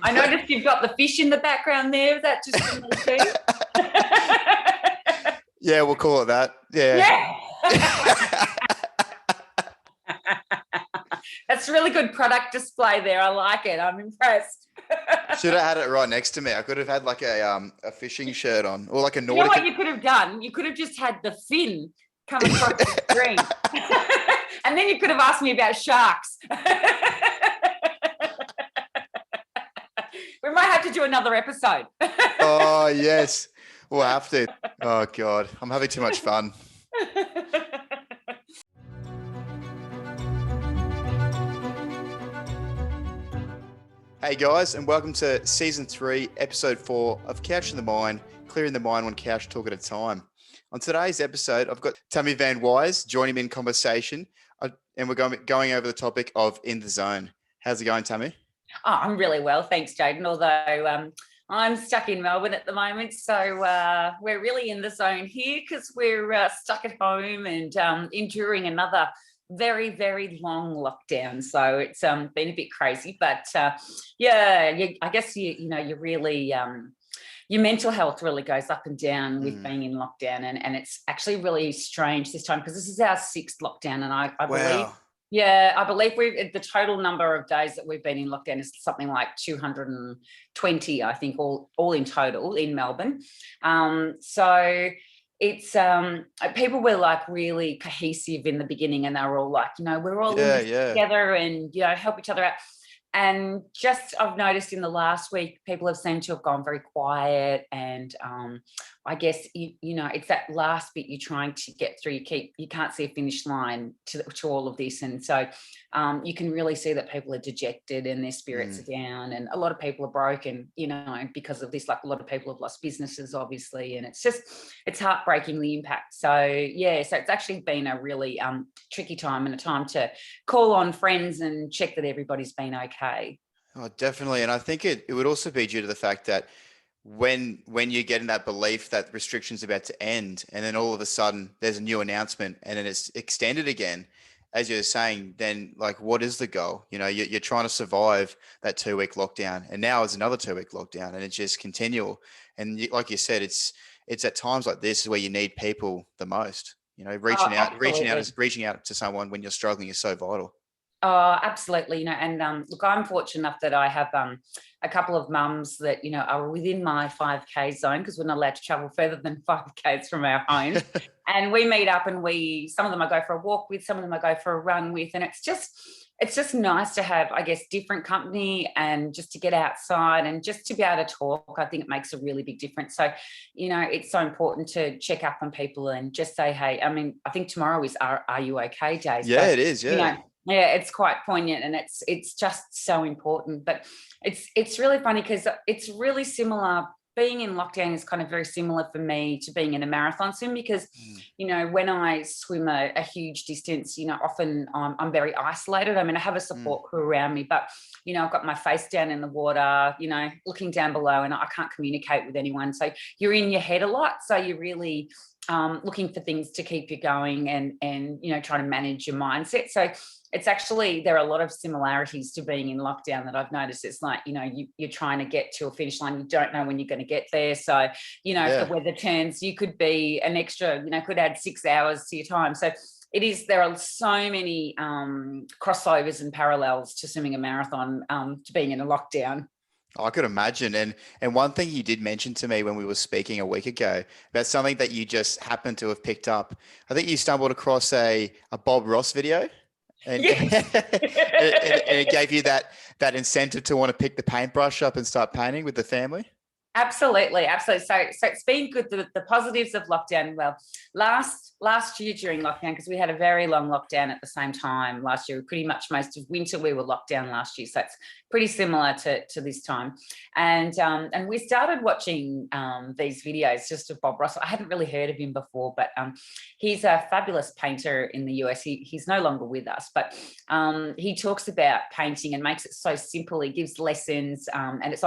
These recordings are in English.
I noticed you've got the fish in the background there. Is that just from the Yeah, we'll call it that. Yeah. That's really good product display there. I like it. I'm impressed. Should have had it right next to me. I could have had like a fishing shirt on, or like a Nordic. You know what you could have done? You could have just had the fin come across the screen. And then you could have asked me about sharks. We might have to do another episode. Oh, yes. We'll have to. Oh, God. I'm having too much fun. Hey, guys, and welcome to Season 3, Episode 4 of Couch in the Mind, clearing the mind one couch talk at a time. On today's episode, I've got Tammy Van Wisse joining me in conversation, and we're going over the topic of in the zone. How's it going, Tammy? Oh, I'm really well, thanks, Jaden, although I'm stuck in Melbourne at the moment, so we're really in the zone here because we're stuck at home and enduring another very, very long lockdown. So it's been a bit crazy, but I guess you really your mental health really goes up and down with being in lockdown, and it's actually really strange this time because this is our 6th lockdown, and I believe. Wow. Yeah, I believe the total number of days that we've been in lockdown is something like 220, I think, all in total in Melbourne. So it's people were like really cohesive in the beginning, and they were all like, we're all in this together and help each other out. And just I've noticed in the last week, people have seemed to have gone very quiet, and I guess it's that last bit you're trying to get through. You can't see a finish line to all of this, and so you can really see that people are dejected and their spirits are down, and a lot of people are broken, because of this. Like a lot of people have lost businesses, obviously, and it's heartbreaking, the impact. So it's actually been a really tricky time, and a time to call on friends and check that everybody's been okay. Oh, definitely. And I think it would also be due to the fact that when you get in that belief that restrictions are about to end, and then all of a sudden there's a new announcement and then it's extended again, as you're saying, then like, what is the goal? You're trying to survive that 2-week lockdown, and now it's another 2-week lockdown, and it's just continual. And like you said, it's at times like this where you need people the most. Reaching out to someone when you're struggling is so vital. Oh, absolutely. And look, I'm fortunate enough that I have a couple of mums that, are within my 5K zone, because we're not allowed to travel further than 5Ks from our home. And we meet up, and some of them I go for a walk with, some of them I go for a run with. And it's just nice to have, I guess, different company, and just to get outside and just to be able to talk. I think it makes a really big difference. So, it's so important to check up on people and just say, hey, I mean, I think tomorrow is Are You Okay Day? Yeah, so, it is. Yeah. Yeah, it's quite poignant, and it's just so important. But it's really funny because it's really similar. Being in lockdown is kind of very similar for me to being in a marathon swim, because, when I swim a huge distance, often I'm very isolated. I mean, I have a support crew around me, but, I've got my face down in the water, looking down below, and I can't communicate with anyone. So you're in your head a lot. So you're really looking for things to keep you going and trying to manage your mindset. So it's actually, there are a lot of similarities to being in lockdown that I've noticed. It's like, you're trying to get to a finish line. You don't know when you're going to get there. So, if the weather turns, you could be an extra, could add 6 hours to your time. So there are so many crossovers and parallels to swimming a marathon to being in a lockdown. I could imagine. And one thing you did mention to me when we were speaking a week ago about something that you just happened to have picked up. I think you stumbled across a Bob Ross video. And, yes. and it gave you that incentive to want to pick the paintbrush up and start painting with the family. Absolutely. So it's been good. The positives of lockdown. Well, last year during lockdown, because we had a very long lockdown at the same time last year, pretty much most of winter we were locked down last year. So it's pretty similar to this time. And we started watching these videos just of Bob Ross. I hadn't really heard of him before, but he's a fabulous painter in the US. He's no longer with us, but he talks about painting and makes it so simple. He gives lessons, and it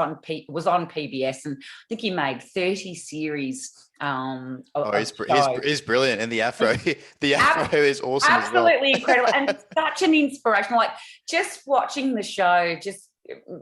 was on PBS, and I think he made 30 series. He's brilliant, and the afro is awesome. Absolutely as well. Incredible, and such an inspirational. Like just watching the show,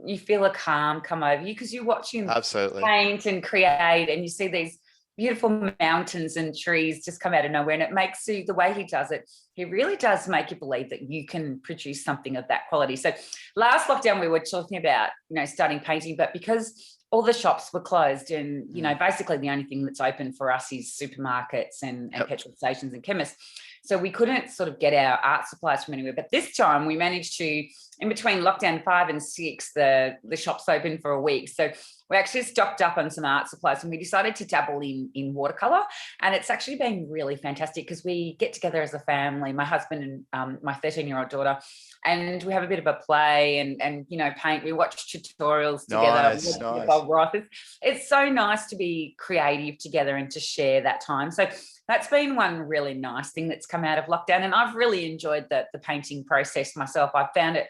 you feel a calm come over you because you're watching Absolutely. paint and create, and you see these beautiful mountains and trees just come out of nowhere, and it makes you, the way he does it, he really does make you believe that you can produce something of that quality. So last lockdown we were talking about, starting painting, but because all the shops were closed and, basically the only thing that's open for us is supermarkets and petrol stations and chemists. So we couldn't sort of get our art supplies from anywhere. But this time we managed to, in between lockdown 5 and 6, the shops open for a week. So we actually stocked up on some art supplies, and we decided to dabble in watercolor. And it's actually been really fantastic because we get together as a family, my husband and my 13-year-old daughter, and we have a bit of a play and paint. We watch tutorials together. Nice. Bob Ross. It's so nice to be creative together and to share that time. So that's been one really nice thing that's come out of lockdown. And I've really enjoyed the painting process myself. I've found it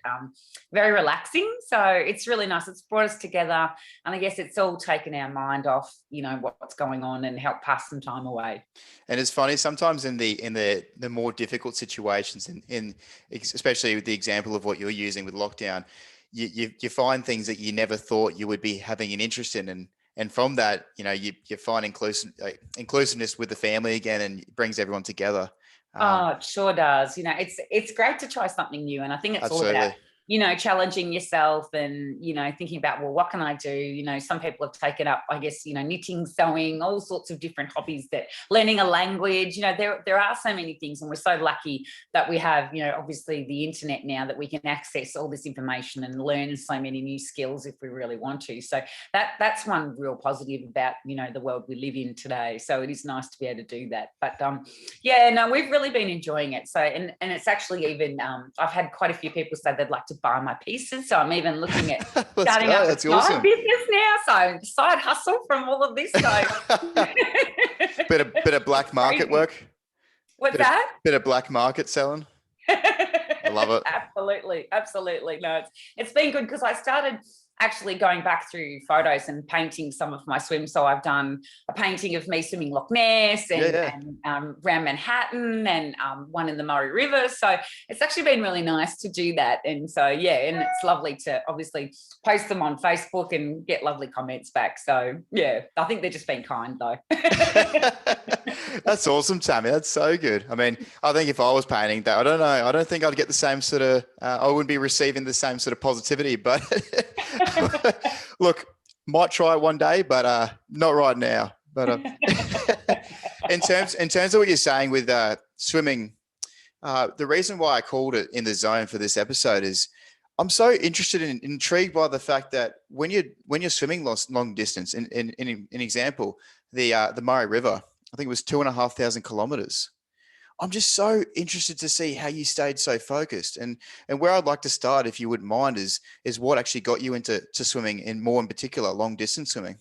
very relaxing. So it's really nice. It's brought us together. And I guess it's all taken our mind off, what's going on, and helped pass some time away. And it's funny, sometimes in the more difficult situations, in especially with the example of what you're using with lockdown, you find things that you never thought you would be having an interest in. And from that, you find inclusiveness with the family again, and it brings everyone together. It sure does. It's great to try something new. And I think it's absolutely. all about, challenging yourself and, thinking about, well, what can I do? Some people have taken up, I guess, knitting, sewing, all sorts of different hobbies, that learning a language, there are so many things. And we're so lucky that we have, obviously the internet now, that we can access all this information and learn so many new skills if we really want to. So that's one real positive about, the world we live in today. So it is nice to be able to do that. But we've really been enjoying it. So, and it's actually even, I've had quite a few people say they'd like to buy my pieces. So I'm even looking at starting up a side business now. So side hustle from all of this. So bit of black market work. What's that? Bit of black market selling. I love it. Absolutely. No, it's been good because I started actually going back through photos and painting some of my swims. So I've done a painting of me swimming Loch Ness and around Manhattan, and one in the Murray River. So it's actually been really nice to do that. And so, and it's lovely to obviously post them on Facebook and get lovely comments back. So I think they're just being kind though. That's awesome, Tammy. That's so good. I mean, I think if I was painting that, I don't know, I don't think I'd get the same sort of, I wouldn't be receiving the same sort of positivity, but look, might try it one day, but not right now. But in terms of what you're saying with swimming, the reason why I called it In the Zone for this episode is I'm so interested and intrigued by the fact that when you're swimming long distance, in an example, the Murray River, I think it was 2,500 kilometers. I'm just so interested to see how you stayed so focused, and where I'd like to start, if you wouldn't mind, is what actually got you into swimming, and more in particular, long distance swimming.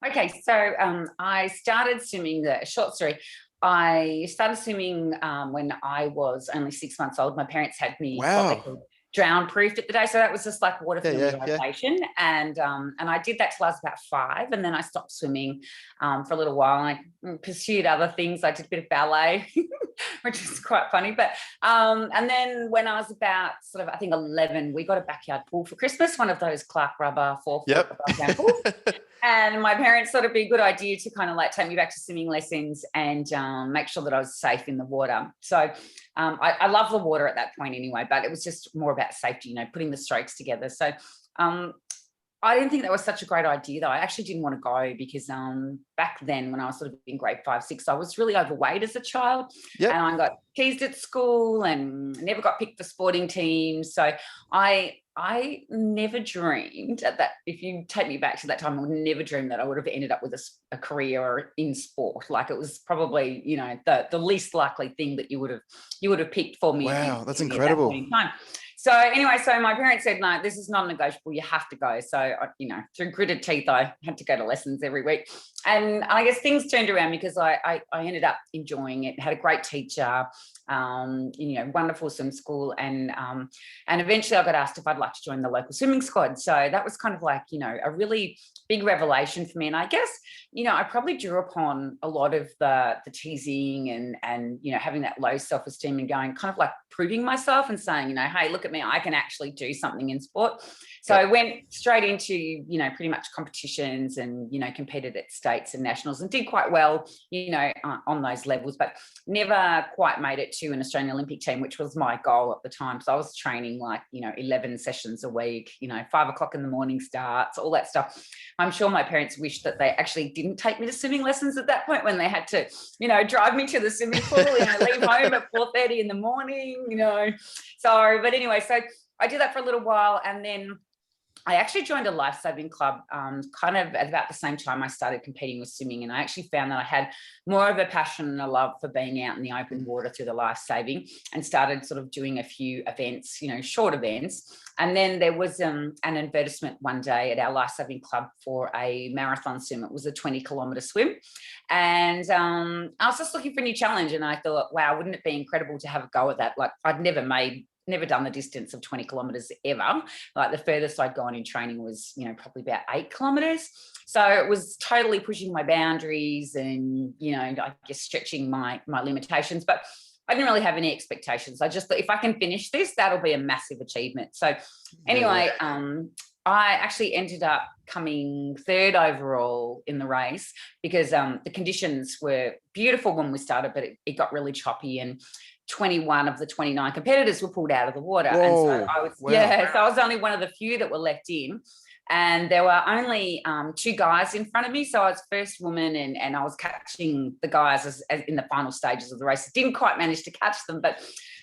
Okay, so I started swimming. The short story. I started swimming when I was only 6 months old. My parents had me what they called drown proofed at the day, so that was just like water familiarization. And I did that till I was about 5, and then I stopped swimming for a little while. I pursued other things. I did a bit of ballet, which is quite funny. But and then when I was about sort of, I think 11, we got a backyard pool for Christmas, one of those Clark rubber 4-foot above ground pools. And my parents thought it'd be a good idea to kind of like take me back to swimming lessons and make sure that I was safe in the water. So I love the water at that point anyway, but it was just more about safety, putting the strokes together. So I didn't think that was such a great idea though. I actually didn't want to go because back then when I was sort of in grade 5, 6, I was really overweight as a child. And I got teased at school and never got picked for sporting teams. So I never dreamed that, if you take me back to that time, I would never dream that I would have ended up with a career in sport. Like it was probably, the least likely thing that you would have picked for me. Wow, that's incredible. So anyway, so my parents said, no, this is non-negotiable. You have to go. So, through gritted teeth, I had to go to lessons every week. And I guess things turned around because I ended up enjoying it, had a great teacher, wonderful swim school. And eventually I got asked if I'd like to join the local swimming squad. So that was kind of like, a really big revelation for me. And I guess, I probably drew upon a lot of the teasing and having that low self-esteem and going kind of like proving myself and saying, hey, look at me, I can actually do something in sport. So I went straight into, you know, pretty much competitions and, you know, competed at states and nationals and did quite well, you know, on those levels, but never quite made it to an Australian Olympic team, which was my goal at the time. So I was training like, you know, 11 sessions a week, you know, 5 o'clock in the morning starts, all that stuff. I'm sure my parents wished that they actually didn't take me to swimming lessons at that point when they had to, you know, drive me to the swimming pool, you know, leave home at 4:30 in the morning, you know. So, but anyway, so I did that for a little while, and then I actually joined a lifesaving club kind of at about the same time I started competing with swimming. And I actually found that I had more of a passion and a love for being out in the open water through the lifesaving, and started sort of doing a few events, you know, short events. And then there was an advertisement one day at our lifesaving club for a marathon swim. It was a 20-kilometre swim. And I was just looking for a new challenge. And I thought, wow, wouldn't it be incredible to have a go at that? Like, I'd never done the distance of 20 kilometers ever. Like, the furthest I'd gone in training was, you know, probably about 8 kilometers. So it was totally pushing my boundaries and, you know, I guess stretching my limitations, but I didn't really have any expectations. I just thought, if I can finish this, that'll be a massive achievement. So anyway, I actually ended up coming third overall in the race because the conditions were beautiful when we started, but it got really choppy, and 21 of the 29 competitors were pulled out of the water. Whoa, and so I was, wow. so I was only one of the few that were left in. And there were only 2 guys in front of me. So I was first woman, and I was catching the guys as in the final stages of the race. Didn't quite manage to catch them, but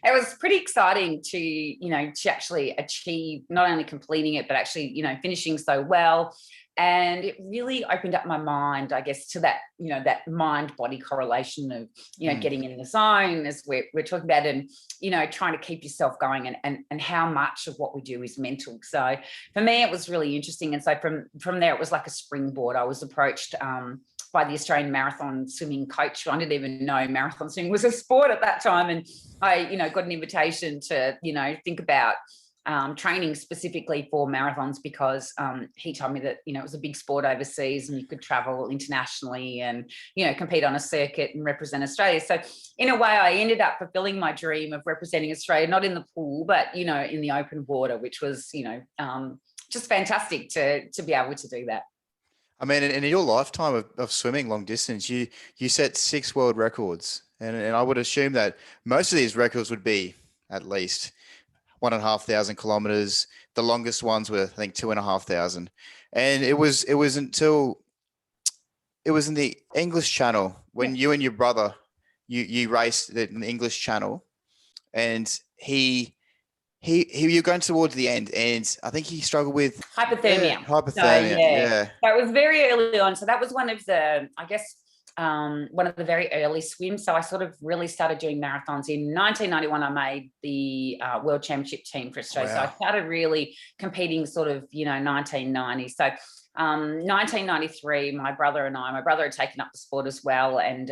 it was pretty exciting to, you know, to actually achieve not only completing it, but actually, you know, finishing so well. And it really opened up my mind, I guess, to that, you know, that mind-body correlation of, you know, getting in the zone, as we're talking about, and, you know, trying to keep yourself going, and how much of what we do is mental. So for me, it was really interesting. And so from there, it was like a springboard. I was approached by the Australian marathon swimming coach. I didn't even know marathon swimming was a sport at that time. And I, you know, got an invitation to, you know, think about training specifically for marathons, because he told me that, you know, it was a big sport overseas and you could travel internationally and, you know, compete on a circuit and represent Australia. So in a way, I ended up fulfilling my dream of representing Australia, not in the pool, but, you know, in the open water, which was, you know, just fantastic to be able to do that. I mean, in your lifetime of swimming long distance, you set 6 world records. And I would assume that most of these records would be at least 1,500 kilometers. The longest ones were, I think, 2,500. And it was until it was in the English Channel when you and your brother, you raced in the English Channel, and you're going towards the end, and I think he struggled with hyperthermia. Hyperthermia. So it was very early on. So that was one of the, I guess, one of the very early swims. So I sort of really started doing marathons in 1991. I made the World Championship team for Australia. Wow. So I started really competing sort of, you know, 1990. So 1993, my brother had taken up the sport as well, and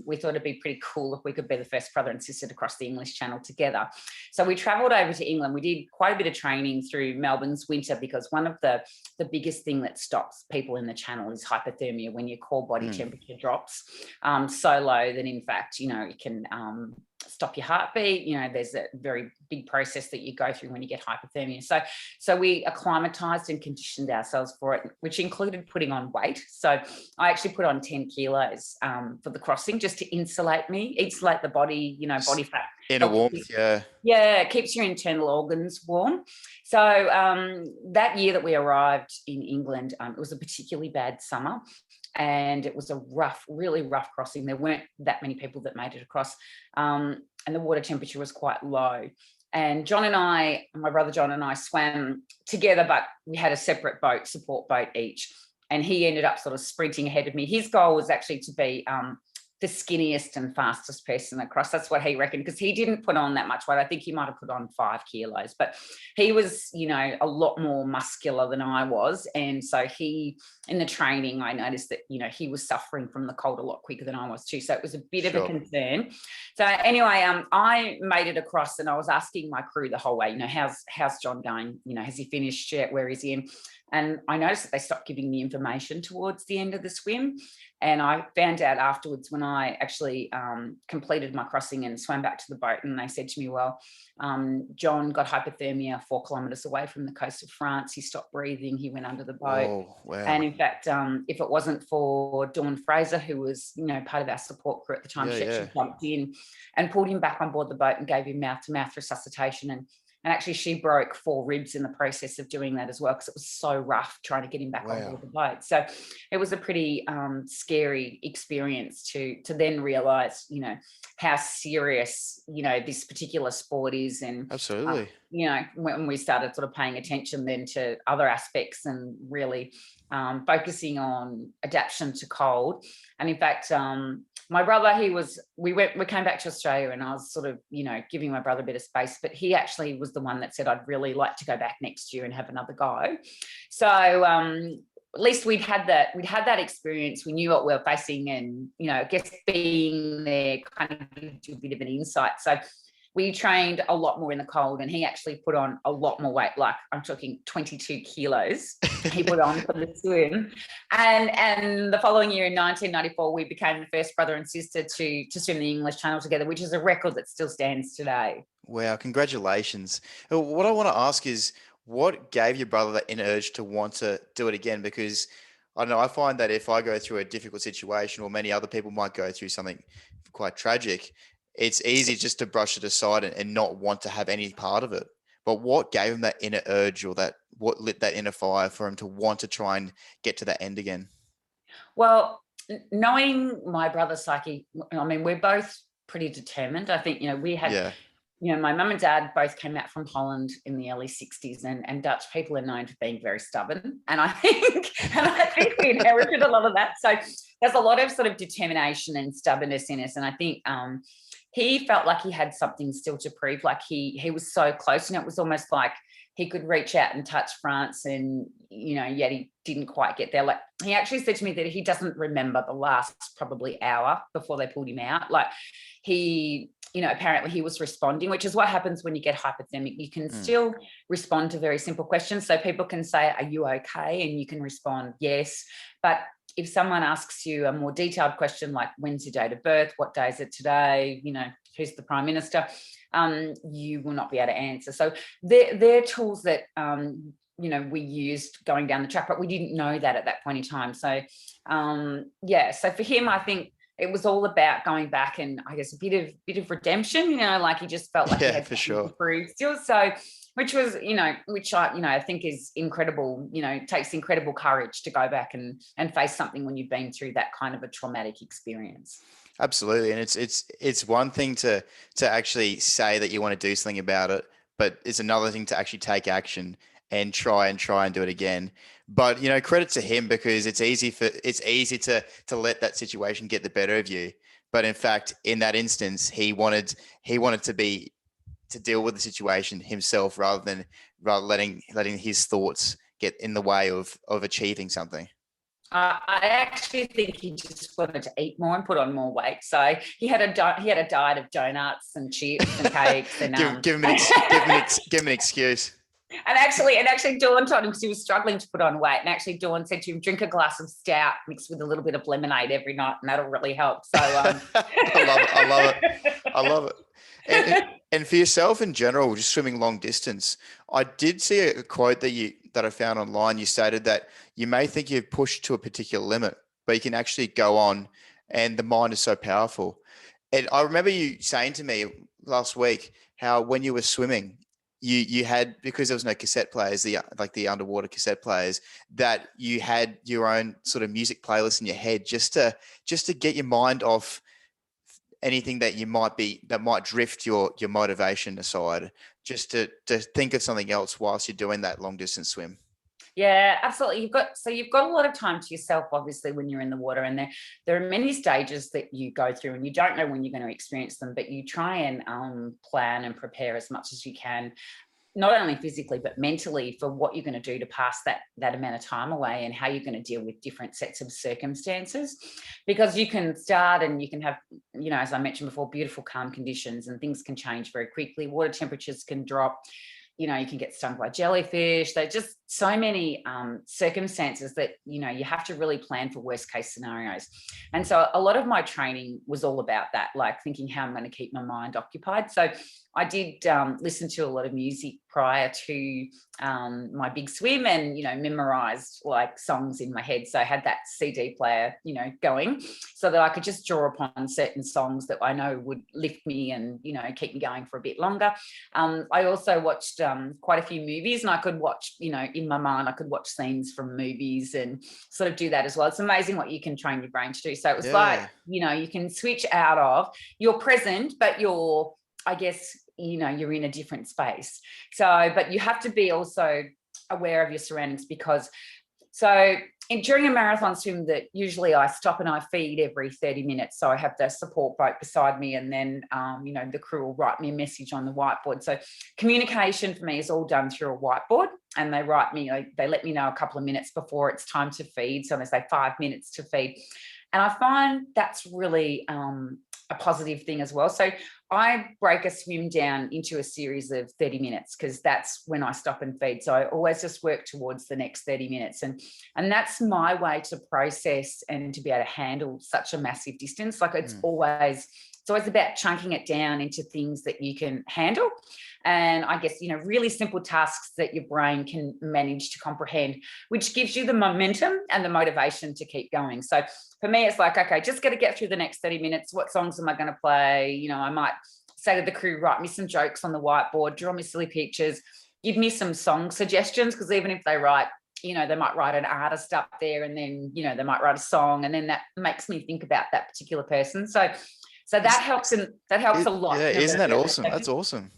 we thought it'd be pretty cool if we could be the first brother and sister to cross the English Channel together. So we travelled over to England. We did quite a bit of training through Melbourne's winter, because one of the biggest thing that stops people in the Channel is hyperthermia, when your core body temperature drops so low that, in fact, you know, it can stop your heartbeat. You know, there's a very big process that you go through when you get hyperthermia. So we acclimatized and conditioned ourselves for it, which included putting on weight. So I actually put on 10 kilos for the crossing, just to insulate the body, you know, body fat. Inner warmth, Yeah, it keeps your internal organs warm. So that year that we arrived in England, it was a particularly bad summer. And it was a really rough crossing. There weren't that many people that made it across. And the water temperature was quite low. And my brother John and I swam together, but we had a separate support boat each. And he ended up sort of sprinting ahead of me. His goal was actually to be the skinniest and fastest person across. That's what he reckoned, because he didn't put on that much weight. I think he might have put on 5 kilos, but he was, you know, a lot more muscular than I was. And so in the training, I noticed that, you know, he was suffering from the cold a lot quicker than I was too. So it was a bit of a concern. So anyway, I made it across, and I was asking my crew the whole way, you know, how's John going? You know, has he finished yet? Where is he in? And I noticed that they stopped giving me information towards the end of the swim. And I found out afterwards when I actually completed my crossing and swam back to the boat, and they said to me, well, John got hyperthermia 4 kilometres away from the coast of France. He stopped breathing. He went under the boat. Oh, wow. And in fact, if it wasn't for Dawn Fraser, who was, part of our support crew at the time, she actually jumped in and pulled him back on board the boat and gave him mouth-to-mouth resuscitation. And actually, she broke 4 ribs in the process of doing that as well, because it was so rough trying to get him back on board the boat. So it was a pretty scary experience to then realise, how serious, this particular sport is. And absolutely, when we started sort of paying attention then to other aspects and really focusing on adaptation to cold. And in fact, my brother, we came back to Australia, and I was sort of, giving my brother a bit of space, but he actually was the one that said, I'd really like to go back next year and have another go. So at least we'd had that experience. We knew what we were facing, and, I guess being there kind of gives you a bit of an insight. So we trained a lot more in the cold, and he actually put on a lot more weight, like I'm talking 22 kilos he put on for the swim. And the following year in 1994, we became the first brother and sister to swim the English Channel together, which is a record that still stands today. Wow, congratulations. What I want to ask is, what gave your brother that inner urge to want to do it again? Because I don't know, I find that if I go through a difficult situation, or many other people might go through something quite tragic, it's easy just to brush it aside and not want to have any part of it. But what gave him that inner urge, or what lit that inner fire for him to want to try and get to that end again? Well, knowing my brother's psyche, I mean, we're both pretty determined. I think, we had, my mum and dad both came out from Holland in the early 60s, and Dutch people are known for being very stubborn. And I think we inherited a lot of that. So there's a lot of sort of determination and stubbornness in us. And I think he felt like he had something still to prove, like he was so close, and it was almost like he could reach out and touch France, and, yet he didn't quite get there. Like, he actually said to me that he doesn't remember the last probably hour before they pulled him out. Like, he, apparently he was responding, which is what happens when you get hyperthermic. You can still respond to very simple questions. So people can say, are you okay? And you can respond, yes. But if someone asks you a more detailed question, like, when's your date of birth? What day is it today? Who's the Prime Minister? You will not be able to answer. So they're tools that, we used going down the track, but we didn't know that at that point in time. So, so for him, I think it was all about going back and, I guess, a bit of redemption, like he just felt like he had for sure to prove still. So, which was, which I think is incredible, takes incredible courage to go back and face something when you've been through that kind of a traumatic experience. Absolutely. And it's one thing to actually say that you want to do something about it, but it's another thing to actually take action and try and do it again. But, credit to him, because it's easy to let that situation get the better of you. But in fact, in that instance, he wanted to deal with the situation himself, rather than letting his thoughts get in the way of achieving something. I actually think he just wanted to eat more and put on more weight. So he had a diet of donuts and chips and cakes and give him an excuse. And actually, Dawn told him, because he was struggling to put on weight. And actually, Dawn said to him, drink a glass of stout mixed with a little bit of lemonade every night, and that'll really help. So I love it. And for yourself in general, just swimming long distance, I did see a quote that I found online. You stated that you may think you've pushed to a particular limit, but you can actually go on, and the mind is so powerful. And I remember you saying to me last week how when you were swimming, you had, because there was no cassette players, the underwater cassette players, that you had your own sort of music playlist in your head just to get your mind off anything that might drift your motivation aside, just to think of something else whilst you're doing that long distance swim. Yeah, absolutely. You've got a lot of time to yourself, obviously, when you're in the water, and there are many stages that you go through, and you don't know when you're going to experience them, but you try and plan and prepare as much as you can, not only physically but mentally, for what you're going to do to pass that amount of time away, and how you're going to deal with different sets of circumstances. Because you can start and you can have, as I mentioned before, beautiful calm conditions, and things can change very quickly. Water temperatures can drop. You can get stung by jellyfish. They just, so many circumstances that, you have to really plan for worst case scenarios. And so a lot of my training was all about that, like thinking how I'm going to keep my mind occupied. So I did listen to a lot of music prior to my big swim, and, memorized like songs in my head. So I had that CD player, going, so that I could just draw upon certain songs that I know would lift me and, keep me going for a bit longer. I also watched quite a few movies, and I could watch, in my mind, I could watch scenes from movies and sort of do that as well. It's amazing what you can train your brain to do. So it was like, you can switch out of, you're present, but you're, I guess, you're in a different space. So, but you have to be also aware of your surroundings, because during a marathon swim, that usually I stop and I feed every 30 minutes. So I have the support boat beside me, and then, the crew will write me a message on the whiteboard. So communication for me is all done through a whiteboard, and they write me, they let me know a couple of minutes before it's time to feed. So they say 5 minutes to feed. And I find that's really a positive thing as well. So I break a swim down into a series of 30 minutes, because that's when I stop and feed. So I always just work towards the next 30 minutes. And that's my way to process and to be able to handle such a massive distance. Like it's always about chunking it down into things that you can handle. And I guess, really simple tasks that your brain can manage to comprehend, which gives you the momentum and the motivation to keep going. So for me, it's like, okay, just got to get through the next 30 minutes. What songs am I going to play? I might say to the crew, write me some jokes on the whiteboard, draw me silly pictures, give me some song suggestions, because even if they write, they might write an artist up there, and then, they might write a song, and then that makes me think about that particular person. So that helps, and that helps a lot. Yeah, isn't that awesome? That's awesome.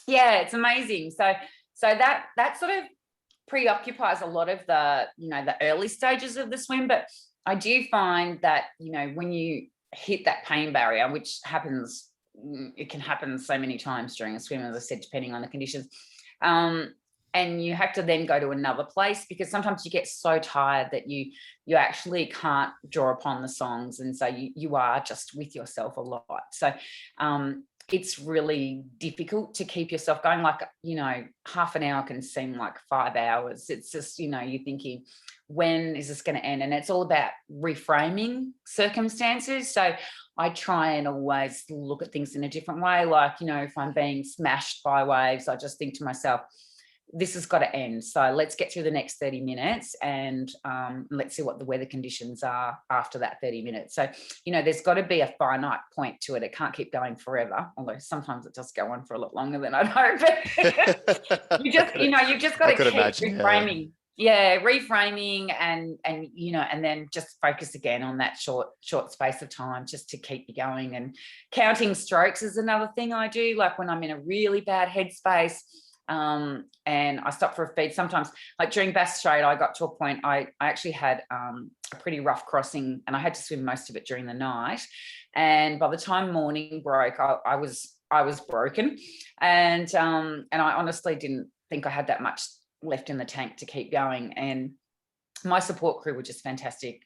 Yeah, it's amazing. So that sort of preoccupies a lot of the, the early stages of the swim. But I do find that, when you hit that pain barrier, which happens, it can happen so many times during a swim, as I said, depending on the conditions. And you have to then go to another place, because sometimes you get so tired that you actually can't draw upon the songs. And so you are just with yourself a lot. So it's really difficult to keep yourself going. Like, half an hour can seem like 5 hours. It's just, you're thinking, when is this going to end? And it's all about reframing circumstances. So I try and always look at things in a different way. Like, if I'm being smashed by waves, I just think to myself, this has got to end. So let's get through the next 30 minutes, and let's see what the weather conditions are after that 30 minutes. So, there's got to be a finite point to it. It can't keep going forever, although sometimes it does go on for a lot longer than I'd hope. You've just got to keep reframing. Yeah, reframing and then just focus again on that short space of time, just to keep you going. And counting strokes is another thing I do. Like when I'm in a really bad headspace, and I stop for a feed. Sometimes, like during Bass Strait, I got to a point, I actually had a pretty rough crossing, and I had to swim most of it during the night. And by the time morning broke, I was broken, and I honestly didn't think I had that much left in the tank to keep going. And my support crew were just fantastic.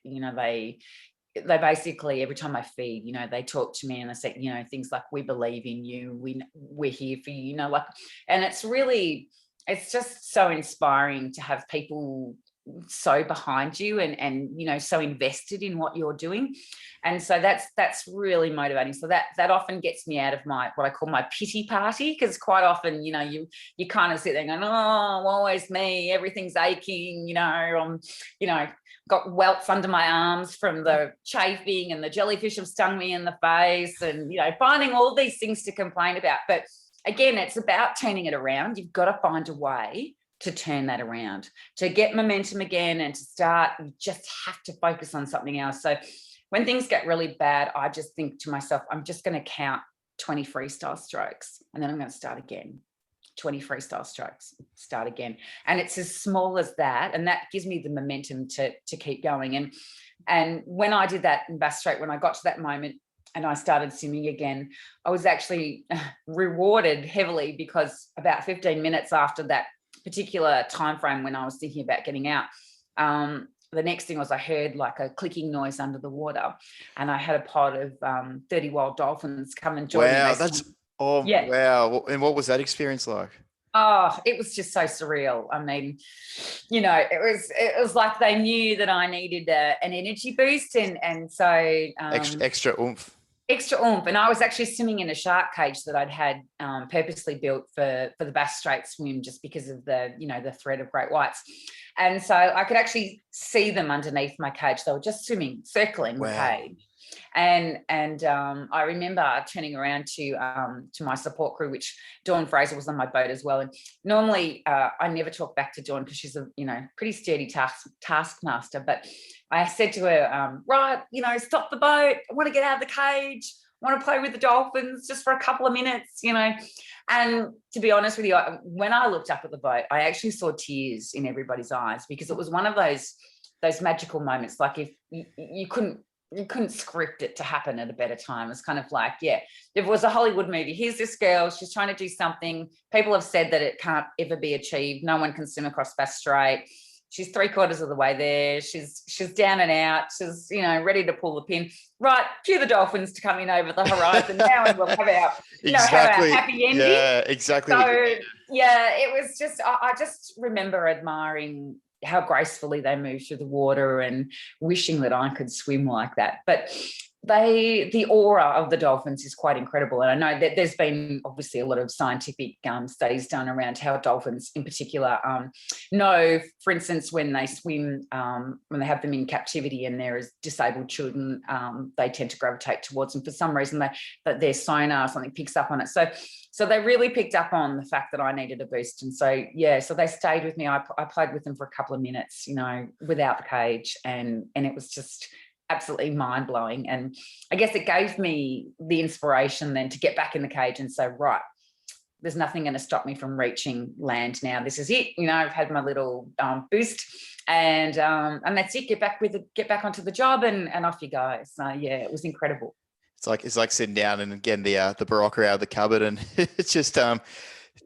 They basically, every time I feed, they talk to me and they say, things like, we believe in you, we're here for you, and it's just so inspiring to have people so behind you and so invested in what you're doing. And so that's really motivating. So that often gets me out of what I call my pity party, because quite often, you kind of sit there going, oh, always me, everything's aching, I'm, got welts under my arms from the chafing, and the jellyfish have stung me in the face, and, finding all these things to complain about. But again, it's about turning it around. You've got to find a way to turn that around, to get momentum again, and to start, you just have to focus on something else. So when things get really bad, I just think to myself, I'm just going to count 20 freestyle strokes, and then I'm going to start again. 20 freestyle strokes, start again. And it's as small as that. And that gives me the momentum to keep going. And when I did that in Bass Strait, when I got to that moment and I started swimming again, I was actually rewarded heavily, because about 15 minutes after that particular time frame when I was thinking about getting out, the next thing was I heard like a clicking noise under the water, and I had a pod of 30 wild dolphins come and join me. Wow, wow. And what was that experience like? Oh, it was just so surreal. I mean, it was like they knew that I needed an energy boost, and so Extra oomph. extra oomph. And I was actually swimming in a shark cage that I'd had purposely built for the Bass Strait swim, just because of the threat of great whites. And so I could actually see them underneath my cage. They were just swimming, circling the cage. And I remember turning around to my support crew, which Dawn Fraser was on my boat as well. And normally I never talk back to Dawn because she's a pretty sturdy taskmaster. But I said to her, right, stop the boat. I want to get out of the cage. I want to play with the dolphins just for a couple of minutes, And to be honest with you, when I looked up at the boat, I actually saw tears in everybody's eyes, because it was one of those magical moments. Like, if you couldn't script it to happen at a better time. It's kind of like, if it was a Hollywood movie, here's this girl, she's trying to do something. People have said that it can't ever be achieved. No one can swim across Bass Strait. She's 3/4 of the way there. She's down and out. She's, ready to pull the pin. Right, cue the dolphins to come in over the horizon now, and we'll have our, have our happy ending. Yeah, exactly. So, it was just, I just remember admiring how gracefully they move through the water and wishing that I could swim like that. But the aura of the dolphins is quite incredible. And I know that there's been obviously a lot of scientific studies done around how dolphins in particular know, for instance, when they swim, when they have them in captivity and there is disabled children, they tend to gravitate towards them for some reason. That their sonar or something picks up on it. So they really picked up on the fact that I needed a boost. And so they stayed with me. I played with them for a couple of minutes, without the cage. And it was just absolutely mind-blowing. And I guess it gave me the inspiration then to get back in the cage and say, right, there's nothing going to stop me from reaching land now. This is it. I've had my little boost, and that's it. Get back onto the job, and off you go. So it was incredible. It's like sitting down and getting the Barocca out of the cupboard, and it's just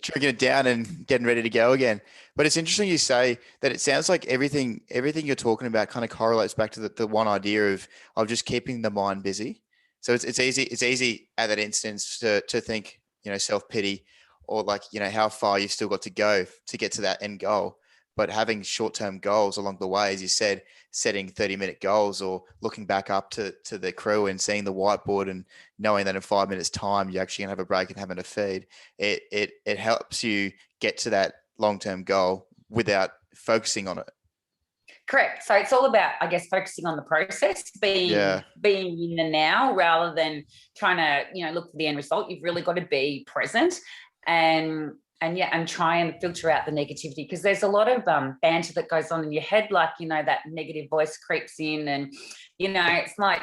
drinking it down and getting ready to go again. But it's interesting you say that. It sounds like everything you're talking about kind of correlates back to the one idea of just keeping the mind busy. So it's easy at that instance to think, self-pity, or like, how far you've still got to go to get to that end goal. But having short-term goals along the way, as you said, setting 30-minute goals, or looking back up to the crew and seeing the whiteboard and knowing that in 5 minutes time, you're actually going to have a break and having a feed. It helps you get to that long-term goal without focusing on it. Correct. So it's all about, I guess, focusing on the process, being in the now rather than trying to, look for the end result. You've really got to be present and try and filter out the negativity, because there's a lot of banter that goes on in your head, like, that negative voice creeps in, and it's like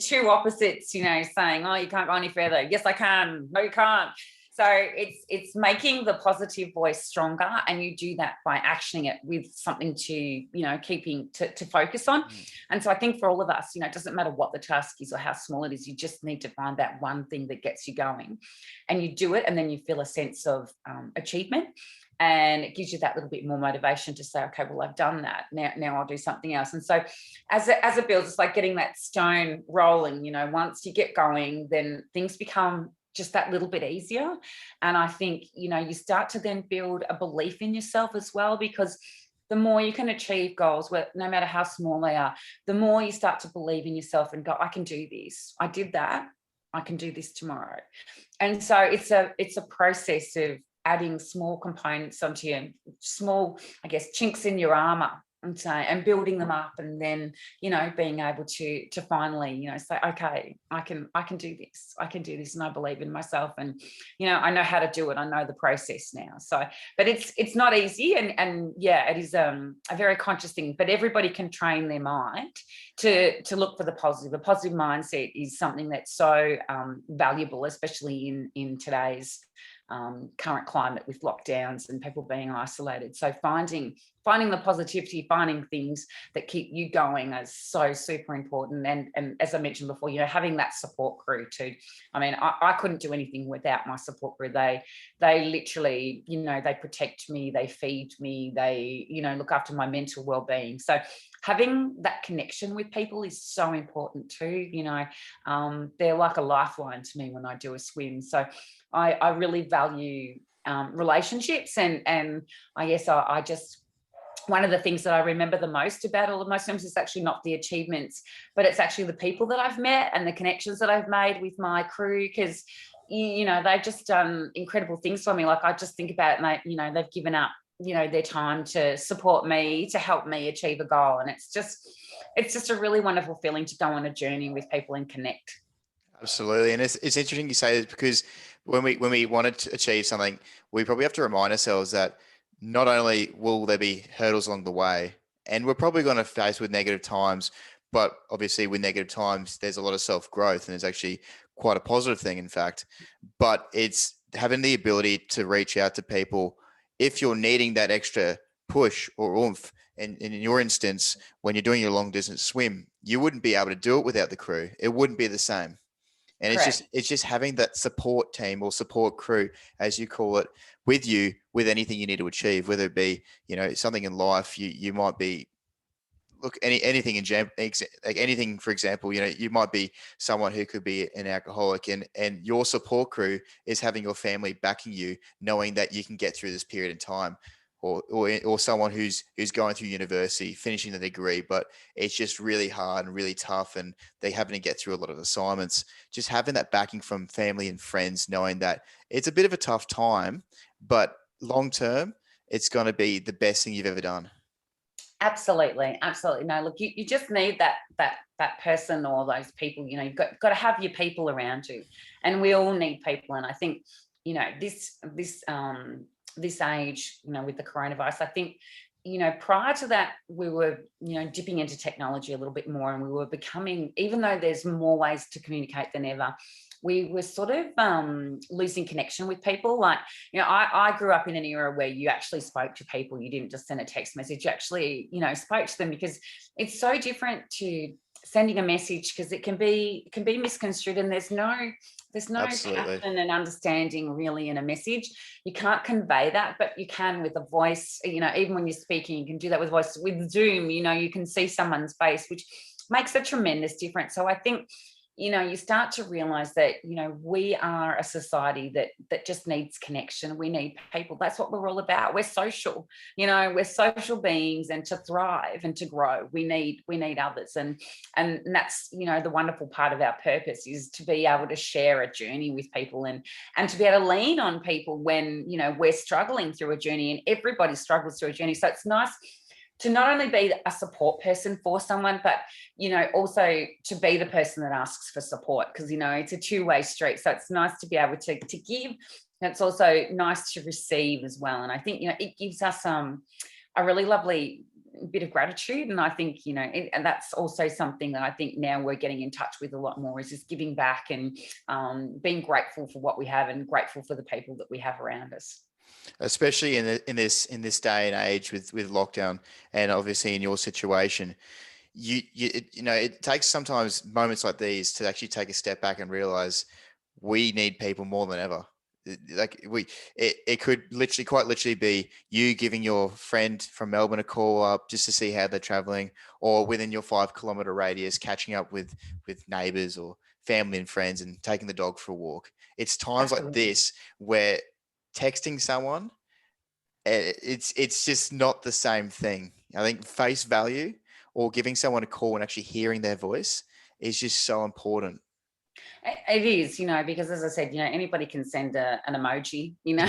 two opposites, saying, oh, you can't go any further. Yes, I can. No, you can't. So it's making the positive voice stronger, and you do that by actioning it with something to keeping to focus on. And so I think for all of us, it doesn't matter what the task is or how small it is, you just need to find that one thing that gets you going, and you do it, and then you feel a sense of achievement, and it gives you that little bit more motivation to say, okay, well, I've done that, now I'll do something else. And so as it builds, it's like getting that stone rolling. Once you get going, then things become just that little bit easier. And I think, you start to then build a belief in yourself as well, because the more you can achieve goals, no matter how small they are, the more you start to believe in yourself and go, I can do this. I did that. I can do this tomorrow. And so it's a process of adding small components onto your small, I guess, chinks in your armor, and building them up, and then being able to finally say, okay, I can do this. I can do this, and I believe in myself, and I know how to do it. I know the process now. So, but it's not easy, and it is a very conscious thing. But everybody can train their mind to look for the positive. The positive mindset is something that's so valuable, especially in today's current climate with lockdowns and people being isolated. So finding the positivity, finding things that keep you going is so super important. And as I mentioned before, having that support crew too. I mean, I couldn't do anything without my support crew. They literally, they protect me, they feed me, they, look after my mental well-being. So having that connection with people is so important too. They're like a lifeline to me when I do a swim. So I really value relationships. And I guess I just, one of the things that I remember the most about all of my swims is actually not the achievements, but it's actually the people that I've met and the connections that I've made with my crew, because they've just done incredible things for me. Like, I just think about it, and they've given up their time to support me, to help me achieve a goal. And it's just a really wonderful feeling to go on a journey with people and connect. Absolutely. And it's interesting you say this, because when we want to achieve something, we probably have to remind ourselves that not only will there be hurdles along the way, and we're probably going to face with negative times, but obviously with negative times, there's a lot of self-growth, and it's actually quite a positive thing, in fact. But it's having the ability to reach out to people if you're needing that extra push or oomph. And in your instance, when you're doing your long distance swim, you wouldn't be able to do it without the crew. It wouldn't be the same. And Correct. it's just having that support team or support crew, as you call it, with you with anything you need to achieve, whether it be, something in life. You might be, look, anything like anything, for example, you might be someone who could be an alcoholic, and your support crew is having your family backing you, knowing that you can get through this period of time. Or someone who's going through university, finishing the degree, but it's just really hard and really tough, and they having to get through a lot of assignments. Just having that backing from family and friends, knowing that it's a bit of a tough time, but long term, it's going to be the best thing you've ever done. Absolutely. No, look, you just need that person or those people. You've got to have your people around you, and we all need people. And I think this age, with the coronavirus, I think, prior to that, we were, dipping into technology a little bit more, and we were becoming, even though there's more ways to communicate than ever, we were sort of losing connection with people. Like, I grew up in an era where you actually spoke to people. You didn't just send a text message. You actually, spoke to them, because it's so different to sending a message, because it can be misconstrued, and there's no Absolutely. passion and understanding really in a message. You can't convey that, but you can with a voice. Even when you're speaking, you can do that with voice. With Zoom, you can see someone's face, which makes a tremendous difference. So I think, you start to realize that, we are a society that just needs connection. We need people. That's what we're all about. We're social, we're social beings, and to thrive and to grow, we need others. And that's, the wonderful part of our purpose is to be able to share a journey with people, and to be able to lean on people when, we're struggling through a journey, and everybody struggles through a journey. So it's nice to not only be a support person for someone, but, also to be the person that asks for support, because, it's a two-way street. So it's nice to be able to give. And it's also nice to receive as well. And I think, it gives us a really lovely bit of gratitude. And I think, and that's also something that I think now we're getting in touch with a lot more, is just giving back and being grateful for what we have, and grateful for the people that we have around us. Especially in this day and age with lockdown, and obviously in your situation, it takes sometimes moments like these to actually take a step back and realize we need people more than ever. Like it could quite literally be you giving your friend from Melbourne a call up just to see how they're traveling, or within your 5-kilometer radius, catching up with neighbors or family and friends, and taking the dog for a walk. It's times like Absolutely. this where texting someone, it's just not the same thing. I think face value, or giving someone a call and actually hearing their voice, is just so important. It is, because as I said, anybody can send an emoji, Yeah,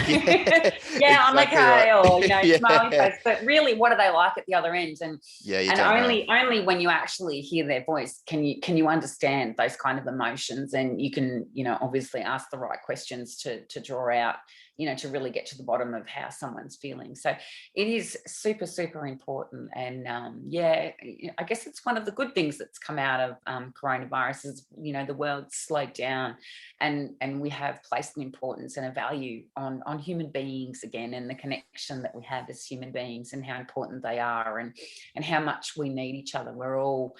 yeah, I'm exactly right. okay, or, smiley Yeah. face, but really, what do they like at the other end? Yeah, you And don't know. only when you actually hear their voice can you understand those kind of emotions, and you can, obviously ask the right questions to draw out, to really get to the bottom of how someone's feeling. So it is super, super important. And I guess it's one of the good things that's come out of coronavirus is, the world's slowed down, and we have placed an importance and a value on human beings again, and the connection that we have as human beings, and how important they are, and how much we need each other. We're all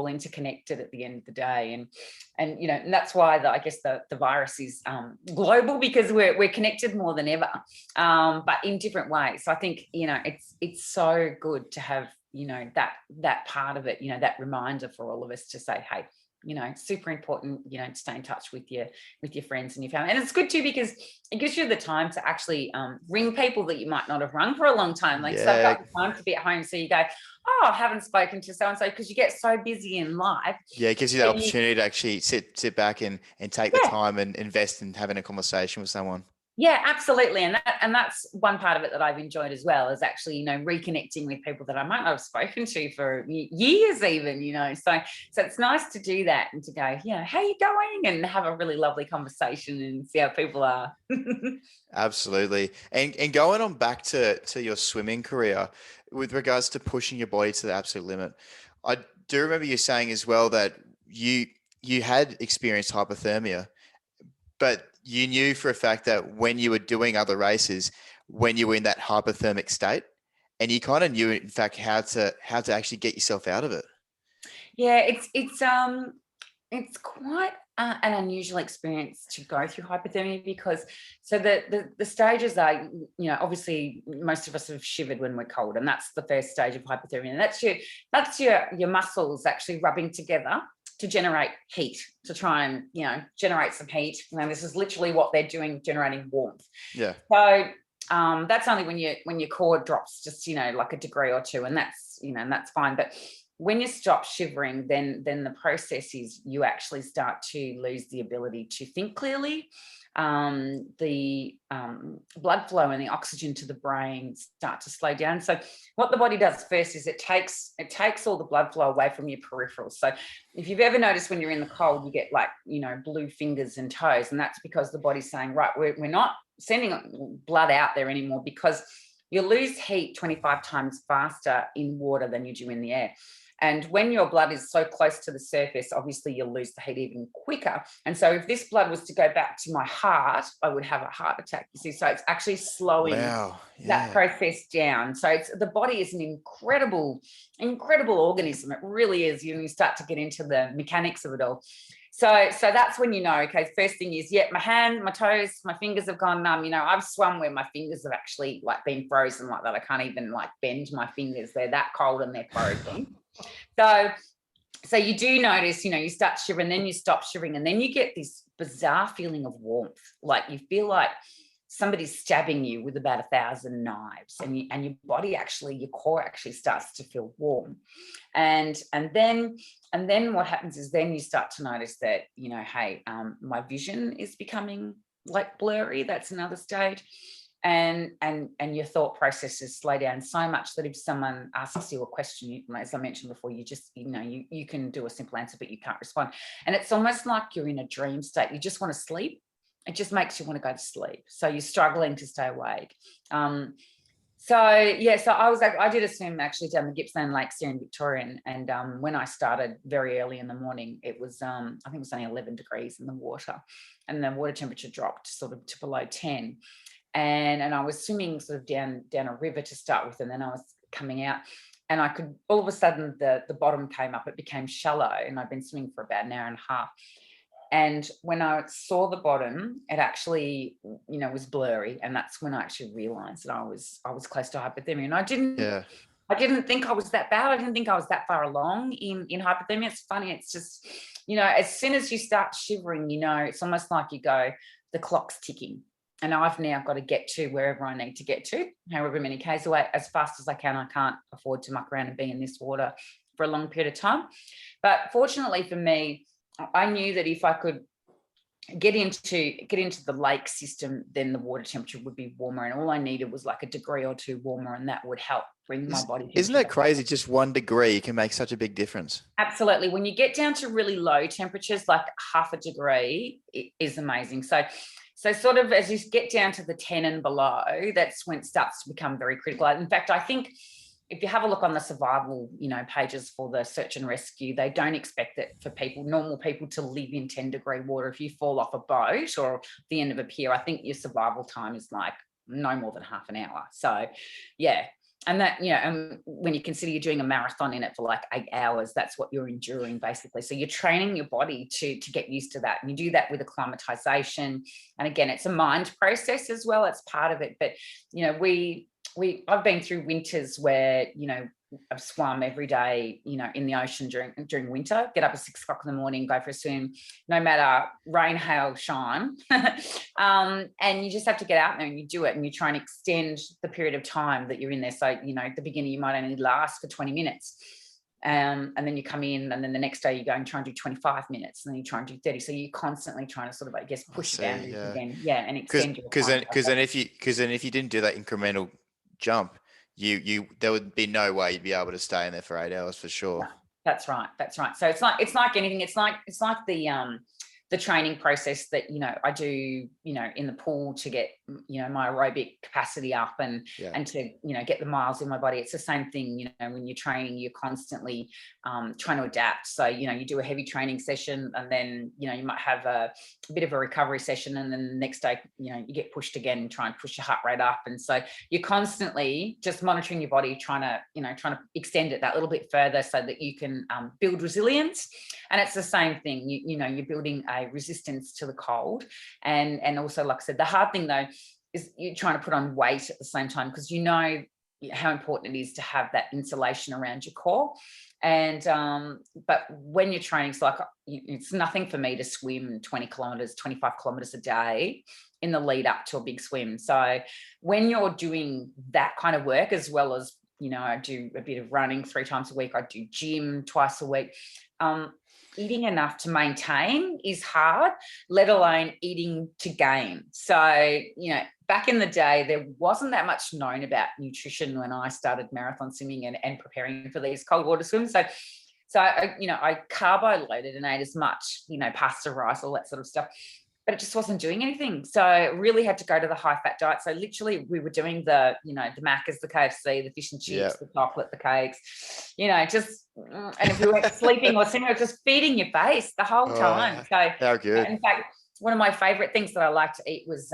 interconnected at the end of the day. And that's why I guess the virus is global, because we're connected more than ever, but in different ways. So I think, it's so good to have, that part of it, that reminder for all of us to say, hey, super important, to stay in touch with your friends and your family. And it's good too, because it gives you the time to actually ring people that you might not have rung for a long time. Like, so I've got the time to be at home. So you go, oh, I haven't spoken to so-and-so, because you get so busy in life. Yeah, it gives you that opportunity to actually sit back and take the time and invest in having a conversation with someone. Yeah, absolutely. And that's one part of it that I've enjoyed as well, is actually, reconnecting with people that I might not have spoken to for years even, So it's nice to do that and to go, how you going? And have a really lovely conversation and see how people are. Absolutely. And going on back to your swimming career, with regards to pushing your body to the absolute limit, I do remember you saying as well that you had experienced hypothermia, but you knew for a fact that when you were doing other races, when you were in that hyperthermic state, and you kind of knew, in fact, how to actually get yourself out of it. Yeah, it's quite an unusual experience to go through hypothermia, because so the stages are, obviously most of us have shivered when we're cold, and that's the first stage of hypothermia. And that's your muscles actually rubbing together to generate heat, to try and, generate some heat. This is literally what they're doing, generating warmth. Yeah. So that's only when your core drops just, like a degree or two, and that's, and that's fine. But when you stop shivering, then the process is you actually start to lose the ability to think clearly. The blood flow and the oxygen to the brain start to slow down. So what the body does first is it takes all the blood flow away from your peripherals. So if you've ever noticed when you're in the cold, you get like, blue fingers and toes, and that's because the body's saying, right, we're not sending blood out there anymore, because you lose heat 25 times faster in water than you do in the air. And when your blood is so close to the surface, obviously you'll lose the heat even quicker. And so if this blood was to go back to my heart, I would have a heart attack. You see, so it's actually slowing that process down. So the body is an incredible organism. It really is. You start to get into the mechanics of it all. So that's when okay, first thing is, my hand, my toes, my fingers have gone numb. I've swum where my fingers have actually like been frozen like that. I can't even like bend my fingers. They're that cold and they're frozen. So you do notice, you start shivering, then you stop shivering, and then you get this bizarre feeling of warmth. Like you feel like somebody's stabbing you with about 1,000 knives, and your body actually, your core actually starts to feel warm. And then what happens is then you start to notice that, hey, my vision is becoming like blurry. That's another stage. And your thought processes slow down so much that if someone asks you a question, as I mentioned before, you just, you can do a simple answer, but you can't respond. And it's almost like you're in a dream state. You just want to sleep. It just makes you want to go to sleep. So you're struggling to stay awake. So I did a swim actually down the Gippsland Lakes here in Victoria, and when I started very early in the morning, it was I think it was only 11 degrees in the water, and the water temperature dropped sort of to below 10. And I was swimming sort of down a river to start with, and then I was coming out, and I could, all of a sudden the bottom came up, it became shallow, and I'd been swimming for about an hour and a half. And when I saw the bottom, it actually, was blurry, and that's when I actually realised that I was close to hypothermia. And I didn't think I was that bad. I didn't think I was that far along in hypothermia. It's funny. It's just, as soon as you start shivering, it's almost like you go, the clock's ticking. And I've now got to get to wherever I need to get to, however many k's away, as fast as I can. I can't afford to muck around and be in this water for a long period of time. But fortunately for me, I knew that if I could get into the lake system, then the water temperature would be warmer, and all I needed was like a degree or two warmer, and that would help bring my body. Isn't that crazy? Just 1 degree can make such a big difference. Absolutely. When you get down to really low temperatures, like half a degree, it is amazing. So sort of as you get down to the 10 and below, that's when it starts to become very critical. In fact, I think if you have a look on the survival, pages for the search and rescue, they don't expect it for normal people to live in 10-degree water. If you fall off a boat or the end of a pier, I think your survival time is like no more than half an hour. So, yeah. And that, and when you consider you're doing a marathon in it for like 8 hours, that's what you're enduring basically. So you're training your body to get used to that. And you do that with acclimatization. And again, it's a mind process as well. It's part of it. But, I've been through winters where, I've swum every day, in the ocean during winter, get up at 6 o'clock in the morning, go for a swim, no matter rain, hail, shine. And you just have to get out there and you do it, and you try and extend the period of time that you're in there. So, at the beginning, you might only last for 20 minutes. And then you come in, and then the next day you go and try and do 25 minutes, and then you try and do 30. So you're constantly trying to sort of, I guess, push the boundaries again. Yeah. And extend your time. Because then if you didn't do that incremental jump, there would be no way you'd be able to stay in there for 8 hours for sure. No, that's right. So it's like anything. It's like the training process that, I do, in the pool to get, my aerobic capacity up and to, get the miles in my body. It's the same thing, when you're training, you're constantly trying to adapt. So, you do a heavy training session, and then, you might have a bit of a recovery session, and then the next day, you get pushed again and try and push your heart rate up. And so you're constantly just monitoring your body, trying to extend it that little bit further so that you can build resilience. And it's the same thing, you're building a resistance to the cold. And also, like I said, the hard thing though is you're trying to put on weight at the same time, because how important it is to have that insulation around your core. And but when you're training, it's nothing for me to swim 20 kilometers, 25 kilometers a day in the lead up to a big swim. So when you're doing that kind of work, as well as, I do a bit of running 3 times a week, I do gym twice a week, eating enough to maintain is hard, let alone eating to gain. So, back in the day, there wasn't that much known about nutrition when I started marathon swimming and preparing for these cold water swims. So I carbo loaded and ate as much, pasta, rice, all that sort of stuff, but it just wasn't doing anything. So I really had to go to the high fat diet. So literally we were doing the Macca's, the KFC, the fish and chips, the chocolate, the cakes, and if we weren't sleeping or sitting, just feeding your face the whole time. So how good. In fact, one of my favorite things that I like to eat was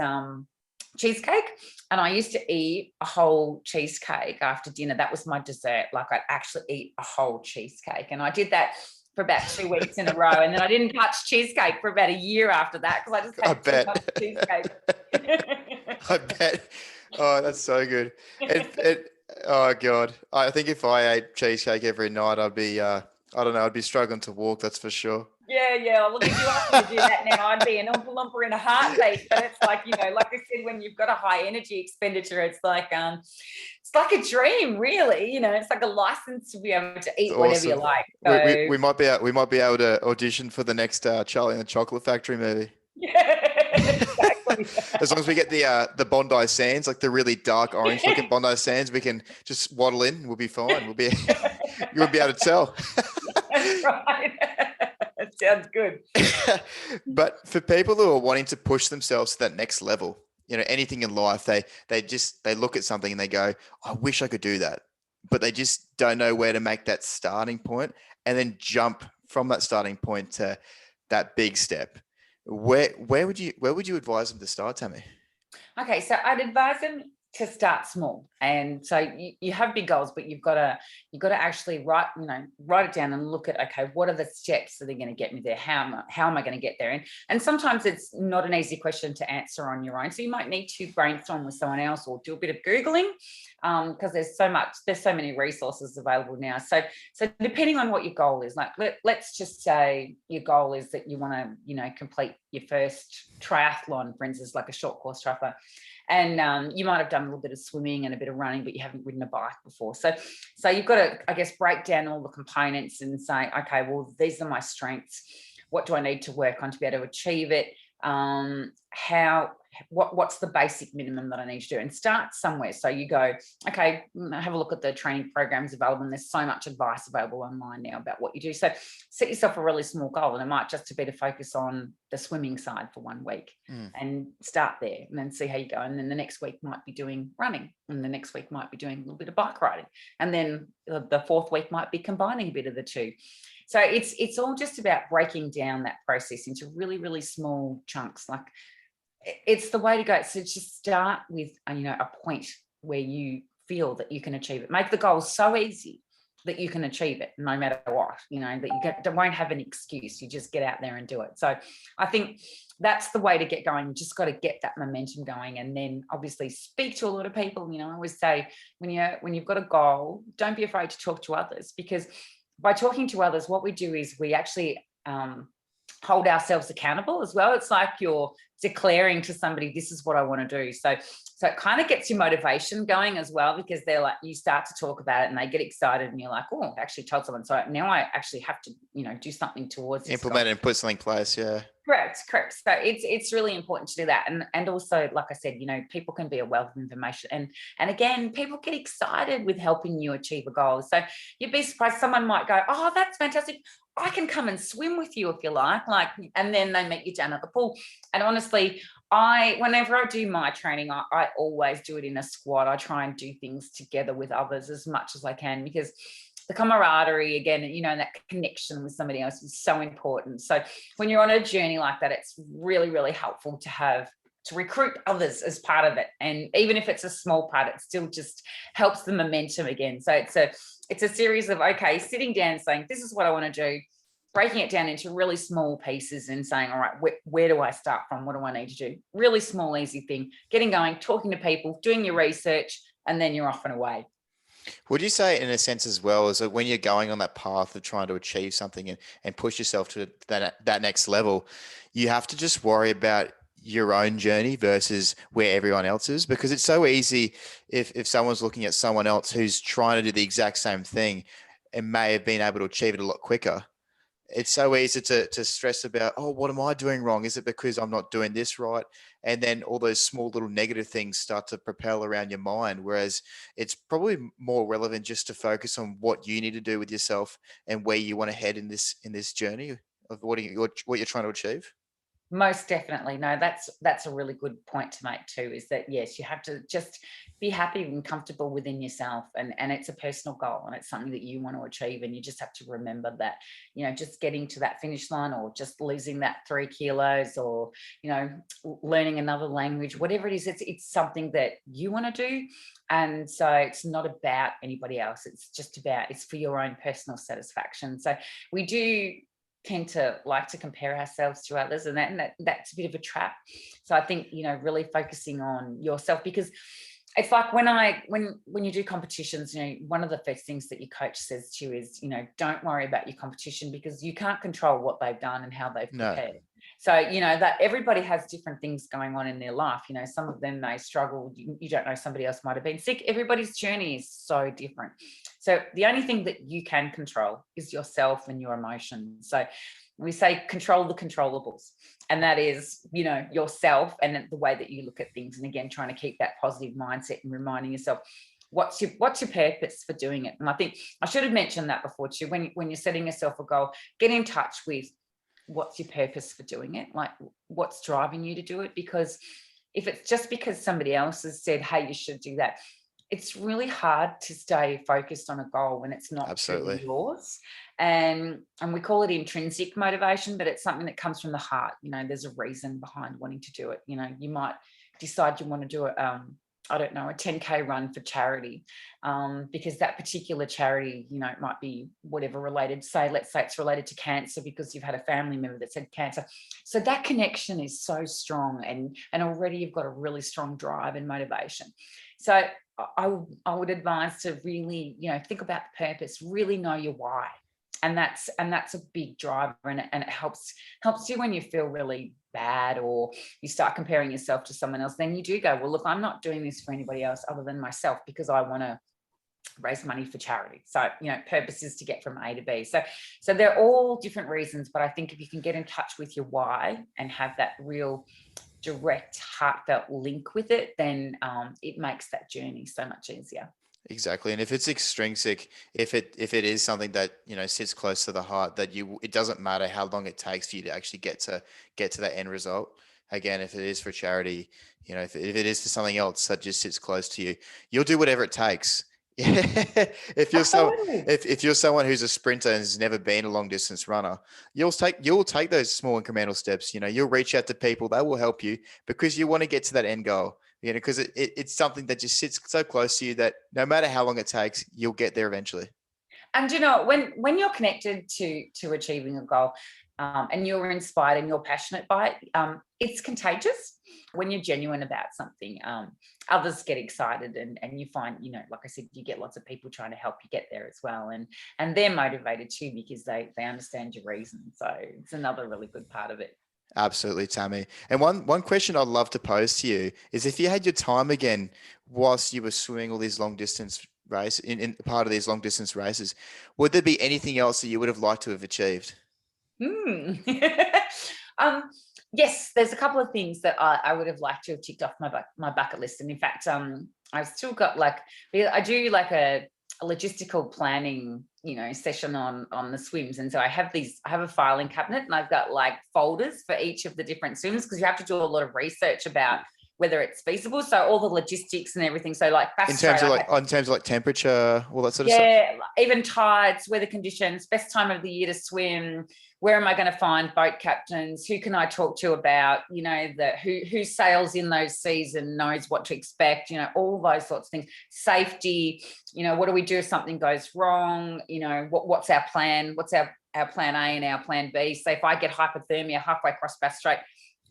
cheesecake. And I used to eat a whole cheesecake after dinner. That was my dessert. Like, I'd actually eat a whole cheesecake. And I did that for about 2 weeks in a row. And then I didn't touch cheesecake for about a year after that, because I just had too much cheesecake. I bet. Oh, that's so good. Oh God. I think if I ate cheesecake every night, I'd be, I don't know, I'd be struggling to walk. That's for sure. Yeah. Look, if you asked me to do that now, I'd be an Oompa Loompa in a heartbeat. But it's like, like I said, when you've got a high energy expenditure, it's like a dream, really. It's like a license to be able to eat whatever you like. So, we might be able to audition for the next Charlie and the Chocolate Factory movie. Yeah, exactly. As long as we get the Bondi Sands, like the really dark orange looking Bondi Sands, we can just waddle in. We'll be fine. You won't be able to tell. That's right. That sounds good. But for people who are wanting to push themselves to that next level, anything in life, they look at something and they go, I wish I could do that, but they just don't know where to make that starting point and then jump from that starting point to that big step. Where would you advise them to start, Tammy? Okay, so I'd advise them to start small. And so you have big goals, but you've got to actually write it down and look at, okay, what are the steps that are going to get me there? How am I going to get there? And sometimes it's not an easy question to answer on your own. So you might need to brainstorm with someone else or do a bit of Googling, because there's so many resources available now. So depending on what your goal is, like let's just say your goal is that you want to, complete your first triathlon, for instance, like a short course triathlon. And you might have done a little bit of swimming and a bit of running, but you haven't ridden a bike before. So you've got to, I guess, break down all the components and say, okay, well, these are my strengths. What do I need to work on to be able to achieve it? What's the basic minimum that I need to do, and start somewhere. So you go, okay, have a look at the training programs available, and there's so much advice available online now about what you do. So set yourself a really small goal, and it might just be to focus on the swimming side for 1 week and start there, and then see how you go. And then the next week might be doing running, and the next week might be doing a little bit of bike riding, and then the 4th week might be combining a bit of the two. So it's all just about breaking down that process into really, really small chunks. Like, it's the way to go. So just start with a point where you feel that you can achieve it. Make the goal so easy that you can achieve it no matter what, that you won't have an excuse. You just get out there and do it. So I think that's the way to get going. You just got to get that momentum going, and then obviously speak to a lot of people. I always say when you've got a goal, don't be afraid to talk to others, because by talking to others, what we do is we actually hold ourselves accountable as well. It's like you're declaring to somebody, this is what I want to do. So it kind of gets your motivation going as well, because they're like, you start to talk about it and they get excited and you're like, oh, I've actually told someone. So now I actually have to, do something towards implement it and put something in place. Yeah. Correct. So it's really important to do that. And also, like I said, people can be a wealth of information. And again, people get excited with helping you achieve a goal. So you'd be surprised, someone might go, oh, that's fantastic, I can come and swim with you if you like, and then they meet you down at the pool. And honestly, whenever I do my training, I always do it in a squad. I try and do things together with others as much as I can, because the camaraderie, again, that connection with somebody else is so important. So when you're on a journey like that, it's really, really helpful to recruit others as part of it. And even if it's a small part, it still just helps the momentum again. So it's a series of, okay, sitting down, saying, this is what I want to do, breaking it down into really small pieces and saying, all right, where do I start from? What do I need to do? Really small, easy thing, getting going, talking to people, doing your research, and then you're off and away. Would you say, in a sense as well, is that when you're going on that path of trying to achieve something and push yourself to that next level, you have to just worry about your own journey versus where everyone else is? Because it's so easy if someone's looking at someone else who's trying to do the exact same thing and may have been able to achieve it a lot quicker. It's so easy to stress about, oh, what am I doing wrong? Is it because I'm not doing this right? And then all those small little negative things start to propel around your mind. Whereas it's probably more relevant just to focus on what you need to do with yourself and where you want to head in this journey of what you're trying to achieve. Most definitely. No, that's a really good point to make too, is that, yes, you have to just be happy and comfortable within yourself. And it's a personal goal and it's something that you want to achieve. And you just have to remember that, just getting to that finish line, or just losing that 3 kilos, or, learning another language, whatever it is, it's something that you want to do. And so it's not about anybody else. It's for your own personal satisfaction. So we do tend to like to compare ourselves to others, and that's a bit of a trap. So I think, really focusing on yourself, because it's like when you do competitions, one of the first things that your coach says to you is, don't worry about your competition, because you can't control what they've done and how they've prepared. So, that everybody has different things going on in their life. Some of them may struggle. You don't know, somebody else might have been sick. Everybody's journey is so different. So the only thing that you can control is yourself and your emotions. So we say control the controllables, and that is, yourself and the way that you look at things. And again, trying to keep that positive mindset and reminding yourself, what's your purpose for doing it? And I think I should have mentioned that before too. When you're setting yourself a goal, get in touch with what's your purpose for doing it, like what's driving you to do it. Because if it's just because somebody else has said, hey, you should do that, it's really hard to stay focused on a goal when it's not truly yours. And we call it intrinsic motivation, but it's something that comes from the heart. There's a reason behind wanting to do it. You might decide you want to do it, a 10K run for charity, because that particular charity, it might be whatever related. Let's say it's related to cancer, because you've had a family member that's had cancer. So that connection is so strong, and already you've got a really strong drive and motivation. So I would advise to really, think about the purpose, really know your why. And that's a big driver, and it helps you when you feel really bad, or you start comparing yourself to someone else. Then you do go, well, look, I'm not doing this for anybody else other than myself, because I want to raise money for charity. So, purpose is to get from A to B. So they're all different reasons, but I think if you can get in touch with your why and have that real direct, heartfelt link with it, then it makes that journey so much easier. Exactly. And if it's extrinsic, if it is something that, sits close to the heart, that it doesn't matter how long it takes for you to actually get to that end result. Again, if it is for charity, if it is for something else that just sits close to you, you'll do whatever it takes. If you're someone who's a sprinter and has never been a long distance runner, you'll take those small incremental steps. You'll reach out to people that will help you, because you want to get to that end goal. Because it's something that just sits so close to you that no matter how long it takes, you'll get there eventually. And when you're connected to achieving a goal, and you're inspired and you're passionate by it, it's contagious. When you're genuine about something, others get excited, and you find, like I said, you get lots of people trying to help you get there as well, and they're motivated too because they understand your reason. So it's another really good part of it. Absolutely, Tammy. And one question I'd love to pose to you is, if you had your time again whilst you were swimming all these long distance race in part of these long distance races, would there be anything else that you would have liked to have achieved? Yes, there's a couple of things that I would have liked to have ticked off my bucket list. And in fact, I've still got I do like a logistical planning, session on the swims. And so I have a filing cabinet, and I've got like folders for each of the different swims, because you have to do a lot of research about whether it's feasible. So all the logistics and everything. So like in terms of like temperature, all that sort of stuff. Yeah, even tides, weather conditions, best time of the year to swim. Where am I going to find boat captains? Who can I talk to about, who sails in those seas and knows what to expect? All those sorts of things. Safety. What do we do if something goes wrong? What's our plan? What's our plan A and our plan B? So if I get hyperthermia halfway across Bass Strait,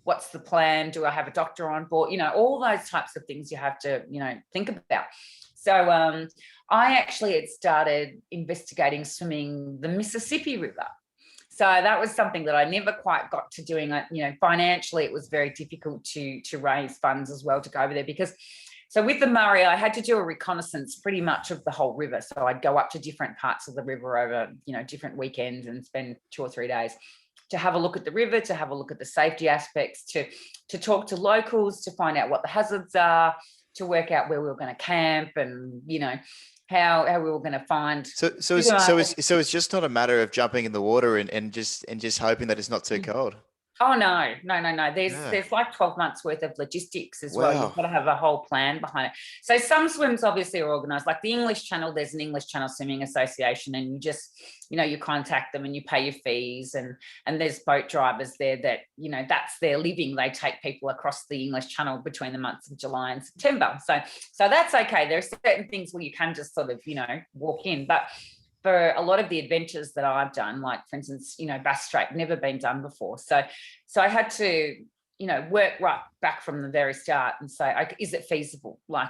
what's the plan? Do I have a doctor on board? All those types of things you have to, think about. So I actually had started investigating swimming the Mississippi River. So that was something that I never quite got to doing. Financially, it was very difficult to raise funds as well to go over there, because so with the Murray, I had to do a reconnaissance pretty much of the whole river. So I'd go up to different parts of the river over, different weekends and spend 2 or 3 days to have a look at the river, to have a look at the safety aspects, to talk to locals, to find out what the hazards are, to work out where we were going to camp, and how we were going to find. So it's just not a matter of jumping in the water and just hoping that it's not too cold. Oh no. There's like 12 months worth of logistics as well. You've got to have a whole plan behind it. So some swims obviously are organised, like the English Channel. There's an English Channel Swimming Association, and you just, you contact them and you pay your fees, and there's boat drivers there that, that's their living. They take people across the English Channel between the months of July and September. So that's okay. There are certain things where you can just sort of, walk in, but for a lot of the adventures that I've done, like for instance, Bass Strait, never been done before. So I had to, work right back from the very start and say, okay, is it feasible? Like,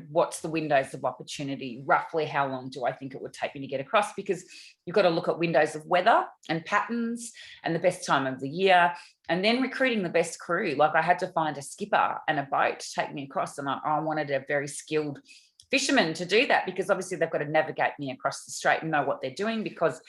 what's the windows of opportunity? Roughly how long do I think it would take me to get across? Because you've got to look at windows of weather and patterns and the best time of the year, and then recruiting the best crew. Like I had to find a skipper and a boat to take me across, and I wanted a very skilled fishermen to do that, because obviously they've got to navigate me across the strait and know what they're doing, because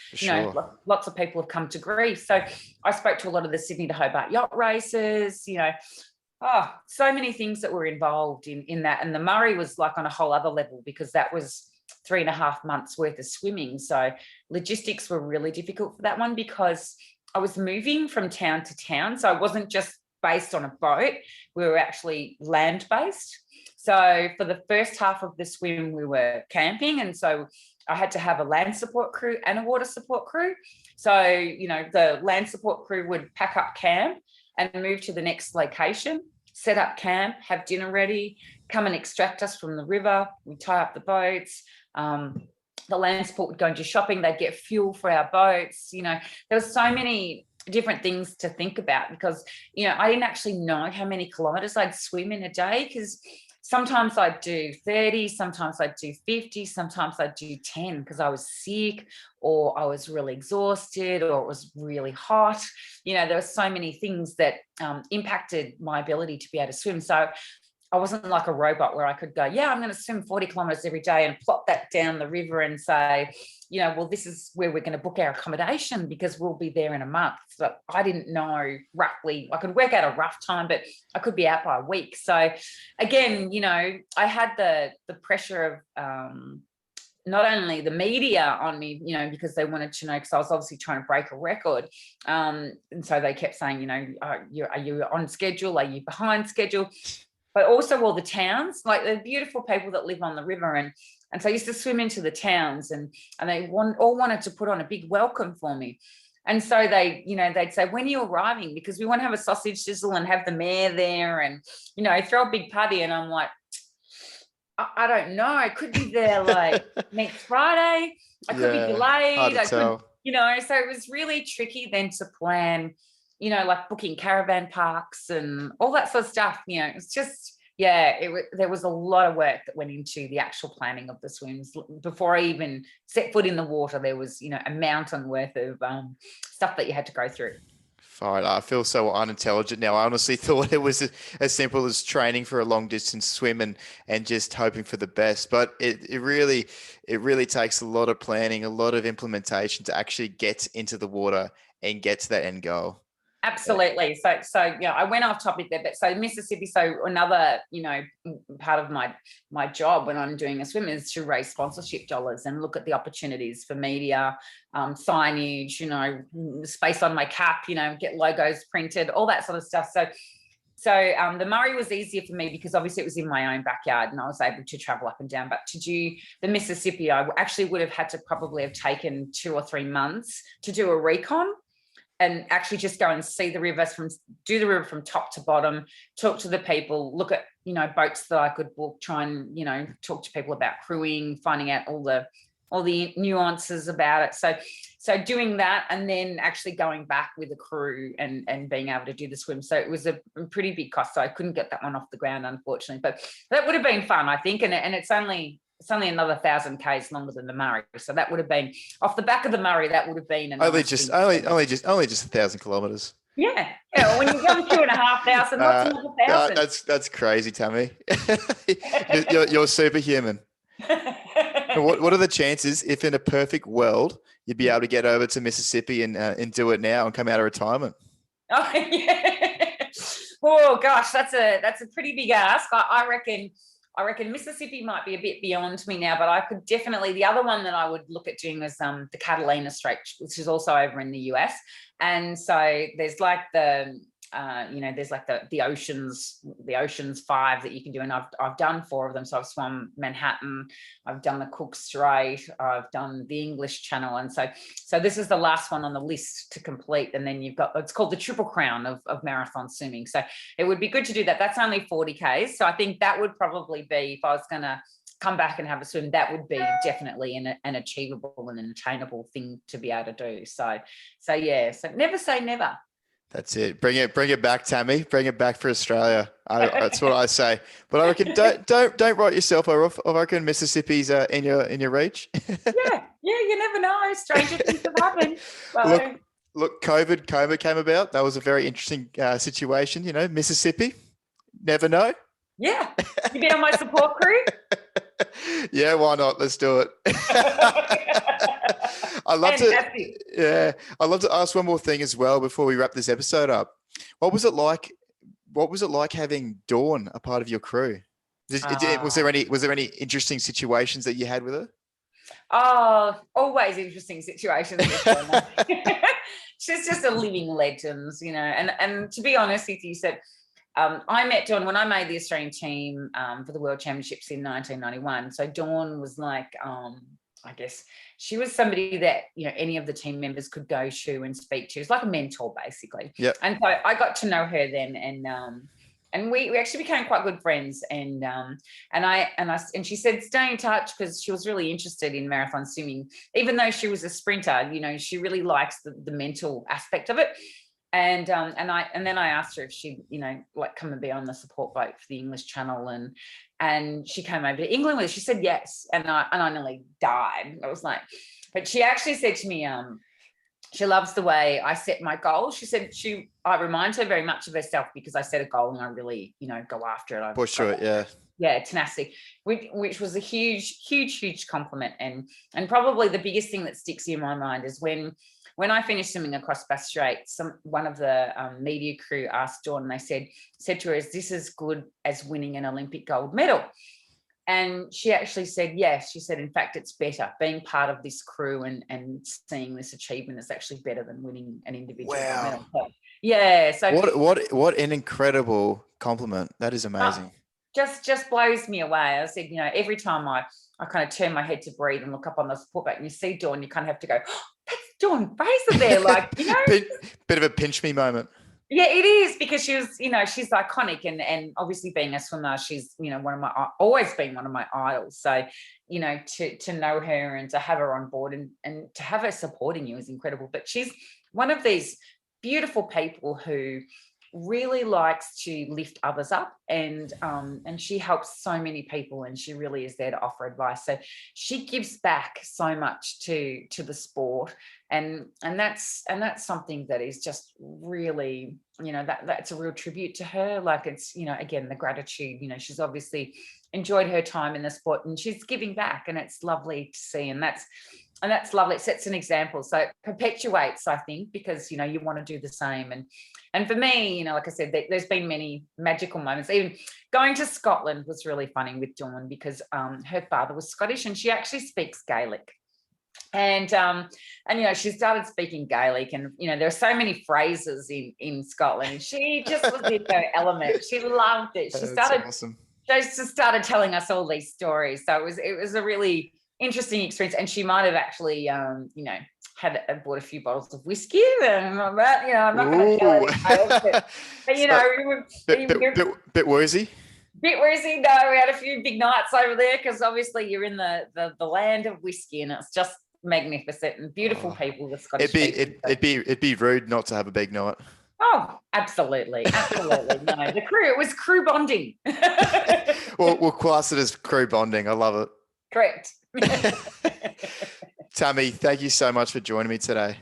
lots of people have come to grief. So I spoke to a lot of the Sydney to Hobart yacht races, so many things that were involved in that. And the Murray was like on a whole other level, because that was 3.5 months worth of swimming. So logistics were really difficult for that one, because I was moving from town to town. So I wasn't just based on a boat, we were actually land based. So for the first half of the swim, we were camping. And so I had to have a land support crew and a water support crew. So, the land support crew would pack up camp and move to the next location, set up camp, have dinner ready, come and extract us from the river. We tie up the boats. The land support would go into shopping. They'd get fuel for our boats. There were so many different things to think about, because, I didn't actually know how many kilometres I'd swim in a day, because sometimes I'd do 30, sometimes I'd do 50, sometimes I'd do 10 because I was sick, or I was really exhausted, or it was really hot. There were so many things that impacted my ability to be able to swim. So I wasn't like a robot where I could go, I'm going to swim 40 kilometres every day and plot that down the river and say, well, this is where we're going to book our accommodation because we'll be there in a month. So I didn't know roughly. I could work out a rough time, but I could be out by a week. So again, I had the pressure of not only the media on me, because they wanted to know, because I was obviously trying to break a record. And so they kept saying, are you on schedule? Are you behind schedule? But also all the towns, like the beautiful people that live on the river. And so I used to swim into the towns, and they all wanted to put on a big welcome for me. And so they'd say, when are you arriving? Because we want to have a sausage sizzle and have the mayor there and, throw a big party. And I'm like, I don't know. I could be there like next Friday. I could be hard delayed. to tell. So it was really tricky then to plan, like booking caravan parks and all that sort of stuff. It's just, there was a lot of work that went into the actual planning of the swims. Before I even set foot in the water, there was, a mountain worth of stuff that you had to go through. Fine. I feel so unintelligent now. I honestly thought it was as simple as training for a long distance swim and just hoping for the best. But it really takes a lot of planning, a lot of implementation to actually get into the water and get to that end goal. Absolutely. So I went off topic there, but so Mississippi. So another, part of my job when I'm doing a swim is to raise sponsorship dollars and look at the opportunities for media, signage, space on my cap, get logos printed, all that sort of stuff. So the Murray was easier for me because obviously it was in my own backyard and I was able to travel up and down. But to do the Mississippi, I actually would have had to probably have taken 2 or 3 months to do a recon. And actually just go and see the river from top to bottom, talk to the people, look at, boats that I could book, try and, talk to people about crewing, finding out all the nuances about it. So doing that and then actually going back with the crew and being able to do the swim. So it was a pretty big cost. So I couldn't get that one off the ground, unfortunately, but that would have been fun, I think. And it's only another 1,000 k's longer than the Murray, so that would have been off the back of the Murray. That would have been only just 1,000 kilometers. Yeah. When you've done 2,500, what's another 1,000? That's crazy, Tammy. you're superhuman. What are the chances if in a perfect world you'd be able to get over to Mississippi and do it now and come out of retirement? Oh yeah. Oh gosh, that's a pretty big ask. I reckon Mississippi might be a bit beyond me now, but I could definitely, the other one that I would look at doing is the Catalina Strait, which is also over in the US. And so there's like there's like the Oceans 5 that you can do. And I've done 4 of them. So I've swum Manhattan, I've done the Cook Strait, I've done the English Channel. And so this is the last one on the list to complete. And then you've got, it's called the Triple Crown of marathon swimming. So it would be good to do that. That's only 40 Ks. So I think that would probably be, if I was going to come back and have a swim, that would be definitely an achievable and an attainable thing to be able to do. So never say never. That's it. Bring it back, Tammy. Bring it back for Australia. That's what I say. But I reckon don't write yourself off. I reckon Mississippi's in your reach. Yeah. You never know. Stranger things have happened. So. Look, COVID came about. That was a very interesting situation. Mississippi. Never know. Yeah. You be on my support crew? Yeah, why not? Let's do it. I'd love to ask one more thing as well before we wrap this episode up. What was it like having Dawn a part of your crew? Was there any interesting situations that you had with her? Oh, always interesting situations. She's just a living legend, and to be honest with you, I met Dawn when I made the Australian team for the World Championships in 1991. So Dawn was like, I guess she was somebody that, any of the team members could go to and speak to. It's like a mentor, basically. Yep. And so I got to know her then, and we actually became quite good friends. And she said, stay in touch, because she was really interested in marathon swimming, even though she was a sprinter. She really likes the mental aspect of it. And then I asked her if she'd, come and be on the support boat for the English Channel, and she came over to England with it. She said yes, and I nearly died. I was like, but she actually said to me, she loves the way I set my goals. She said I remind her very much of herself, because I set a goal and I really, go after it. Push through it, yeah. Yeah, tenacity, which was a huge compliment, and probably the biggest thing that sticks in my mind is when I finished swimming across Bass Strait, one of the media crew asked Dawn, and they said to her, is this as good as winning an Olympic gold medal? And she actually said, yes. She said, in fact, it's better. Being part of this crew and seeing this achievement is actually better than winning an individual gold medal. So, yeah. So what an incredible compliment. That is amazing. Just blows me away. I said, every time I kind of turn my head to breathe and look up on the support boat and you see Dawn, you kind of have to go, oh, that's Dawn Fraser there, like, Bit of a pinch me moment. Yeah, it is, because she was, she's iconic, and obviously being a swimmer, she's, always been one of my idols. So, to know her and to have her on board and to have her supporting you is incredible. But she's one of these beautiful people who really likes to lift others up, and she helps so many people, and she really is there to offer advice. So she gives back so much to the sport, and that's something that is just really, that's a real tribute to her. Like, it's, again, the gratitude, she's obviously enjoyed her time in the sport, and she's giving back, and it's lovely to see. And that's lovely. It sets an example. So it perpetuates, I think, because, you want to do the same. And for me, like I said, there's been many magical moments. Even going to Scotland was really funny with Dawn, because her father was Scottish, and she actually speaks Gaelic. And she started speaking Gaelic, and there are so many phrases in Scotland. She just was in her element. She loved it. She just started telling us all these stories. So it was a really interesting experience. And she might have actually had bought a few bottles of whiskey, and I'm not going to tell it. But bit woozy. Bit woozy. No, we had a few big nights over there, because obviously you're in the land of whiskey, and it's just magnificent and beautiful people, the Scottish people. It'd be rude not to have a big night. Oh, absolutely. Absolutely. No, it was crew bonding. We'll class it as crew bonding. I love it. Correct. Tammy, thank you so much for joining me today.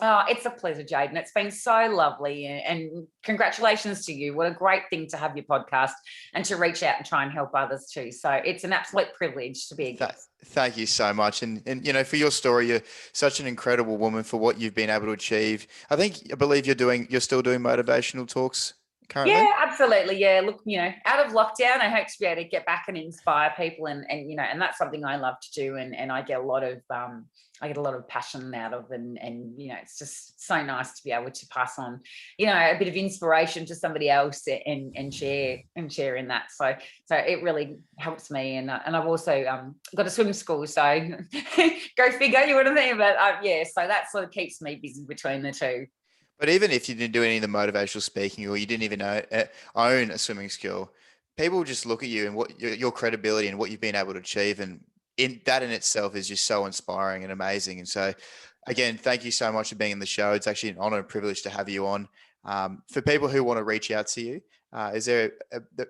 Oh, it's a pleasure, Jaden. It's been so lovely, and congratulations to you. What a great thing to have your podcast and to reach out and try and help others too. So it's an absolute privilege to be a guest. Thank you so much. And for your story, you're such an incredible woman for what you've been able to achieve. I believe you're still doing motivational talks currently. Yeah, absolutely. Yeah. Look, out of lockdown, I hope to be able to get back and inspire people, and that's something I love to do. And I get a lot of passion out of, and it's just so nice to be able to pass on, a bit of inspiration to somebody else, and share in that. So it really helps me. And I've also got a swim school, so go figure, you know what I mean? But so that sort of keeps me busy between the two. But even if you didn't do any of the motivational speaking, or you didn't even own a swimming school, people just look at you and what your credibility and what you've been able to achieve, and in itself is just so inspiring and amazing. And so, again, thank you so much for being on the show. It's actually an honor and privilege to have you on. For people who want to reach out to you,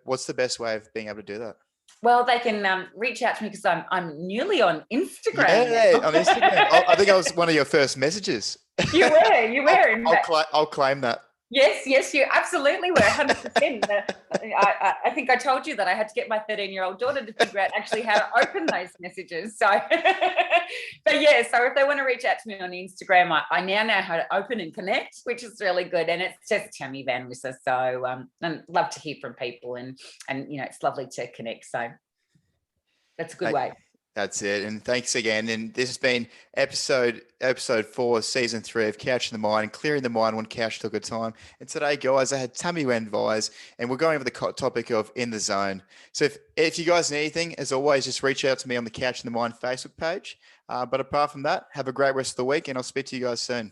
what's the best way of being able to do that? Well, they can reach out to me, because I'm newly on Instagram. Yeah, on Instagram. I think I was one of your first messages. You were. I'll claim that. Yes, you absolutely were, 100%. I think I told you that I had to get my 13-year-old daughter to figure out actually how to open those messages. So, but yeah, so if they want to reach out to me on Instagram, I now know how to open and connect, which is really good. And it's just Tammy Van Wisse. So, and love to hear from people, and it's lovely to connect. So that's a good way. That's it. And thanks again. And this has been episode 4, season 3 of Couch in the Mind, clearing the mind one couch took a time. And today, guys, I had Tammy Van Wisse, and we're going over the topic of in the zone. So if you guys need anything, as always, just reach out to me on the Couch in the Mind Facebook page. But apart from that, have a great rest of the week, and I'll speak to you guys soon.